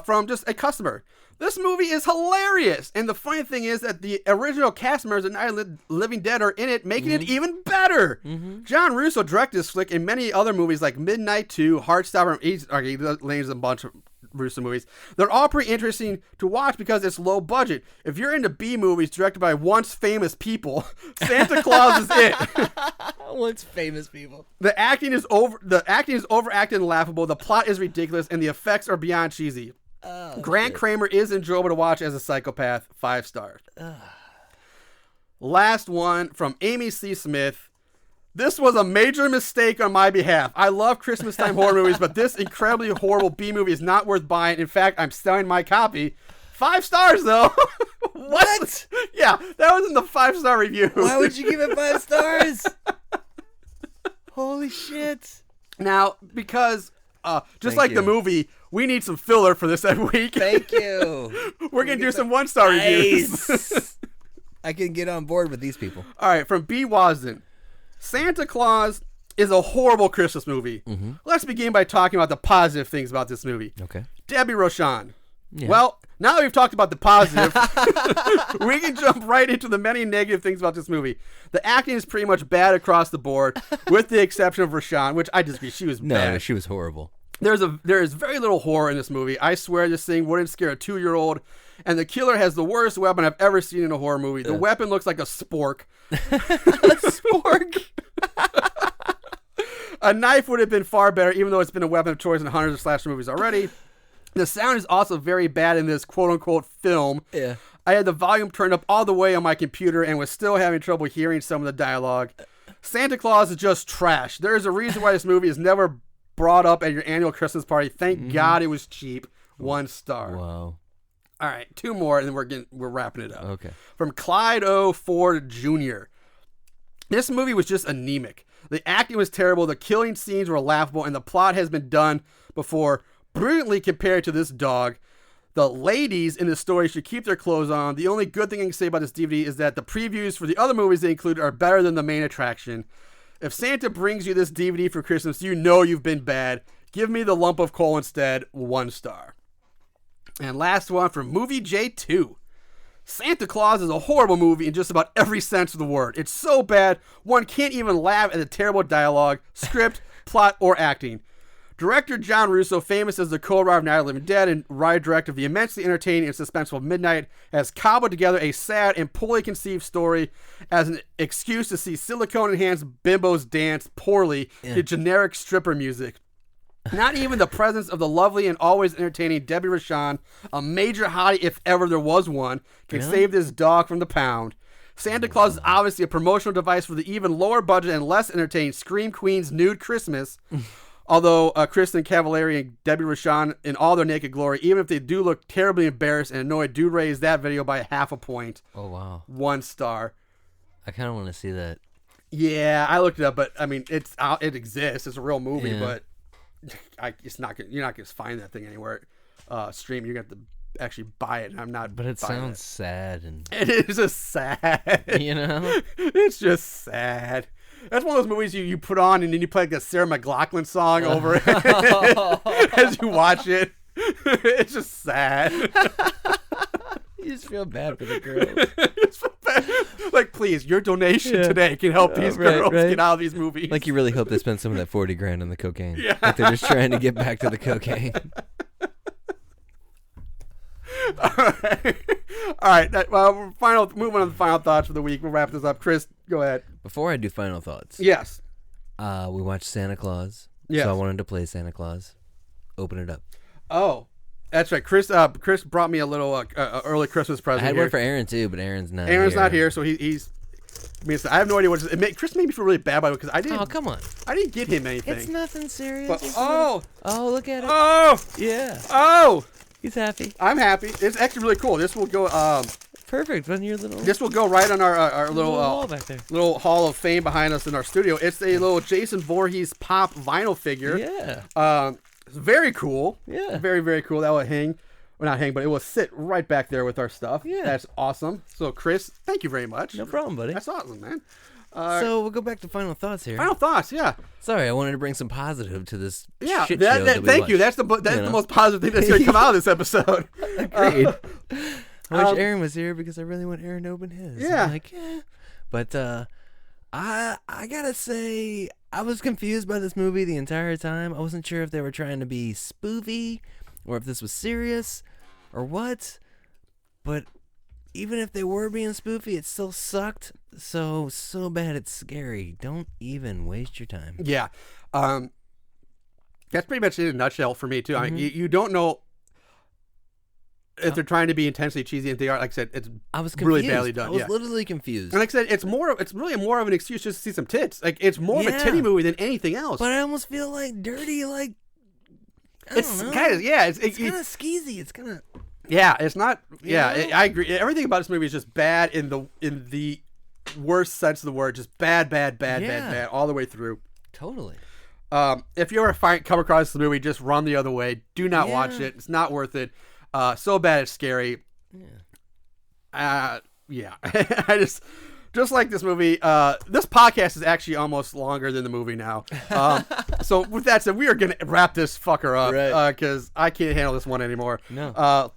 S1: From just a customer. This movie is hilarious. And the funny thing is that the original cast members of Night of the Living Dead are in it, making it even better. John Russo directed this flick and many other movies like Midnight 2, Heartstopper, he names a bunch of Russo movies. They're all pretty interesting to watch because it's low budget. If you're into B movies directed by once famous people, Santa Claus is it.
S2: Once famous people.
S1: The acting is overacted and laughable. The plot is ridiculous, and the effects are beyond cheesy. Grant Kramer is enjoyable to watch as a psychopath. 5 stars. Last one from Amy C. Smith. This was a major mistake on my behalf. I love Christmas time horror movies, but this incredibly horrible B movie is not worth buying. In fact, I'm selling my copy. 5 stars, though.
S2: What?
S1: Yeah, that was in the 5-star review.
S2: Why would you give it 5 stars? Holy shit.
S1: Now, because just
S2: Thank
S1: like
S2: you.
S1: the movie, we need some filler for this every week.
S2: Thank you.
S1: We're going to do some 1-star reviews.
S2: Nice. I can get on board with these people.
S1: All right, from B. Wasden. Santa Claus is a horrible Christmas movie.
S2: Mm-hmm.
S1: Let's begin by talking about the positive things about this movie.
S2: Okay.
S1: Debbie Rochon.
S2: Yeah.
S1: Well, now that we've talked about the positive, we can jump right into the many negative things about this movie. The acting is pretty much bad across the board, with the exception of Rochon, which I disagree. She was bad.
S2: No, she was horrible.
S1: There is very little horror in this movie. I swear this thing wouldn't scare a 2-year-old. And the killer has the worst weapon I've ever seen in a horror movie. The weapon looks like a spork.
S2: Spork.
S1: A knife would have been far better, even though it's been a weapon of choice in hundreds of slasher movies already. The sound is also very bad in this quote-unquote film.
S2: Yeah.
S1: I had the volume turned up all the way on my computer and was still having trouble hearing some of the dialogue. Santa Claus is just trash. There is a reason why this movie is never brought up at your annual Christmas party. Thank God it was cheap. 1 star.
S2: Wow.
S1: All right, 2 more, and then we're wrapping it up.
S2: Okay.
S1: From Clyde O. Ford Jr. This movie was just anemic. The acting was terrible, the killing scenes were laughable, and the plot has been done before, brilliantly compared to this dog. The ladies in the story should keep their clothes on. The only good thing I can say about this DVD is that the previews for the other movies they include are better than the main attraction. If Santa brings you this DVD for Christmas, you know you've been bad. Give me the lump of coal instead. 1 star. And last one from Movie J2. Santa Claus is a horrible movie in just about every sense of the word. It's so bad, one can't even laugh at the terrible dialogue, script, plot, or acting. Director John Russo, famous as the co-writer of Night of the Living Dead and writer-director of the immensely entertaining and suspenseful Midnight, has cobbled together a sad and poorly conceived story as an excuse to see silicone-enhanced bimbos dance poorly to generic stripper music. Not even the presence of the lovely and always entertaining Debbie Rochon, a major hottie if ever there was one, can save this dog from the pound. Santa Claus is obviously a promotional device for the even lower budget and less entertaining Scream Queen's Nude Christmas. Although Kristen Cavallari and Debbie Rochon in all their naked glory, even if they do look terribly embarrassed and annoyed, do raise that video by 0.5 point.
S2: Oh, wow.
S1: 1 star.
S2: I kind of want to see that.
S1: Yeah, I looked it up, but I mean, it exists. It's a real movie, but you're not gonna find that thing anywhere. Stream, you're gonna have to actually buy it. I'm not.
S2: But it
S1: buying
S2: sounds sad, and
S1: it is just sad.
S2: you know,
S1: it's just sad. That's one of those movies you put on and then you play like a Sarah McLachlan song over it as you watch it. It's just sad.
S2: You just feel bad for the girls.
S1: It's bad. Like, please, your donation today can help these girls get out of these movies.
S2: Like, you really hope they spend some of that $40,000 on the cocaine.
S1: Yeah.
S2: Like they're just trying to get back to the cocaine.
S1: All right. Moving on to the final thoughts for the week. We'll wrap this up. Chris, go ahead.
S2: Before I do final thoughts,
S1: Yes.
S2: we watched Santa Claus.
S1: Yes.
S2: So I wanted to play Santa Claus. Open it up.
S1: Oh, that's right. Chris brought me a little early Christmas present.
S2: I had
S1: here.
S2: one for Aaron too, but Aaron's not.
S1: Aaron's not here, so he's. I mean, I have no idea what Chris made me feel really bad about it because I didn't.
S2: Oh, come on!
S1: I didn't get him anything.
S2: It's nothing serious.
S1: But,
S2: It's
S1: oh,
S2: oh, look at it.
S1: oh,
S2: Yeah,
S1: oh!
S2: he's happy.
S1: I'm happy. It's actually really cool. This will go.
S2: Perfect on your little.
S1: This will go right on our little
S2: wall back there.
S1: little Hall of Fame behind us in our studio. It's a little Jason Voorhees pop vinyl figure.
S2: Yeah.
S1: It's very cool.
S2: Yeah.
S1: Very, very cool. That will hang. Well, not hang, but it will sit right back there with our stuff.
S2: Yeah.
S1: That's awesome. So, Chris, thank you very much.
S2: No problem, buddy.
S1: That's awesome, man.
S2: So we'll go back to final thoughts here.
S1: Final thoughts, yeah.
S2: Sorry, I wanted to bring some positive to this
S1: Yeah,
S2: shit show that we
S1: thank you.
S2: watched.
S1: That's the most positive thing that's going to come out of this episode.
S2: Agreed. I wish Aaron was here because I really want Aaron to open his.
S1: Yeah.
S2: I'm like, yeah. But I gotta say, I was confused by this movie the entire time. I wasn't sure if they were trying to be spoofy or if this was serious or what. But even if they were being spoofy, it still sucked so bad it's scary. Don't even waste your time.
S1: Yeah. That's pretty much it in a nutshell for me, too. I mean, you don't know if they're trying to be intensely cheesy. If they are, like I said, it's really badly done.
S2: I was literally confused.
S1: And like I said, it's really more of an excuse just to see some tits. Like, it's more of a titty movie than anything else.
S2: But I almost feel like dirty, like, I don't know.
S1: Kind of,
S2: it's kind of skeezy. It's kind of...
S1: Yeah, it's not... Yeah, I agree. Everything about this movie is just bad in the worst sense of the word. Just bad, all the way through.
S2: Totally.
S1: If you ever come across the movie, just run the other way. Do not watch it. It's not worth it. So bad it's scary. Yeah. I just like this movie. This podcast is actually almost longer than the movie now. So with that said, we are gonna wrap this fucker up because I can't handle this one anymore.
S2: No.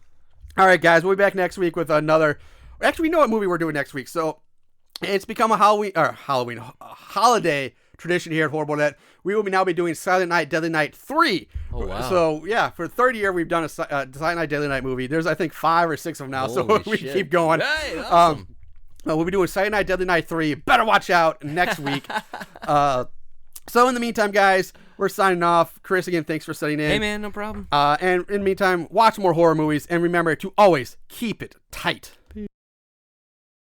S1: All right, guys, we'll be back next week with another. Actually, we know what movie we're doing next week. So it's become a holiday tradition here at Horrible Net. We will now be doing Silent Night, Deadly Night 3.
S2: Oh, wow.
S1: So, yeah, for the third year, we've done a Silent Night, Deadly Night movie. There's, I think, 5 or 6 of them now, so we can keep going.
S2: Right, awesome.
S1: We'll be doing Silent Night, Deadly Night 3. Better watch out next week. So, in the meantime, guys, we're signing off. Chris, again, thanks for sitting in.
S2: Hey, man, no problem.
S1: And in the meantime, watch more horror movies, and remember to always keep it tight.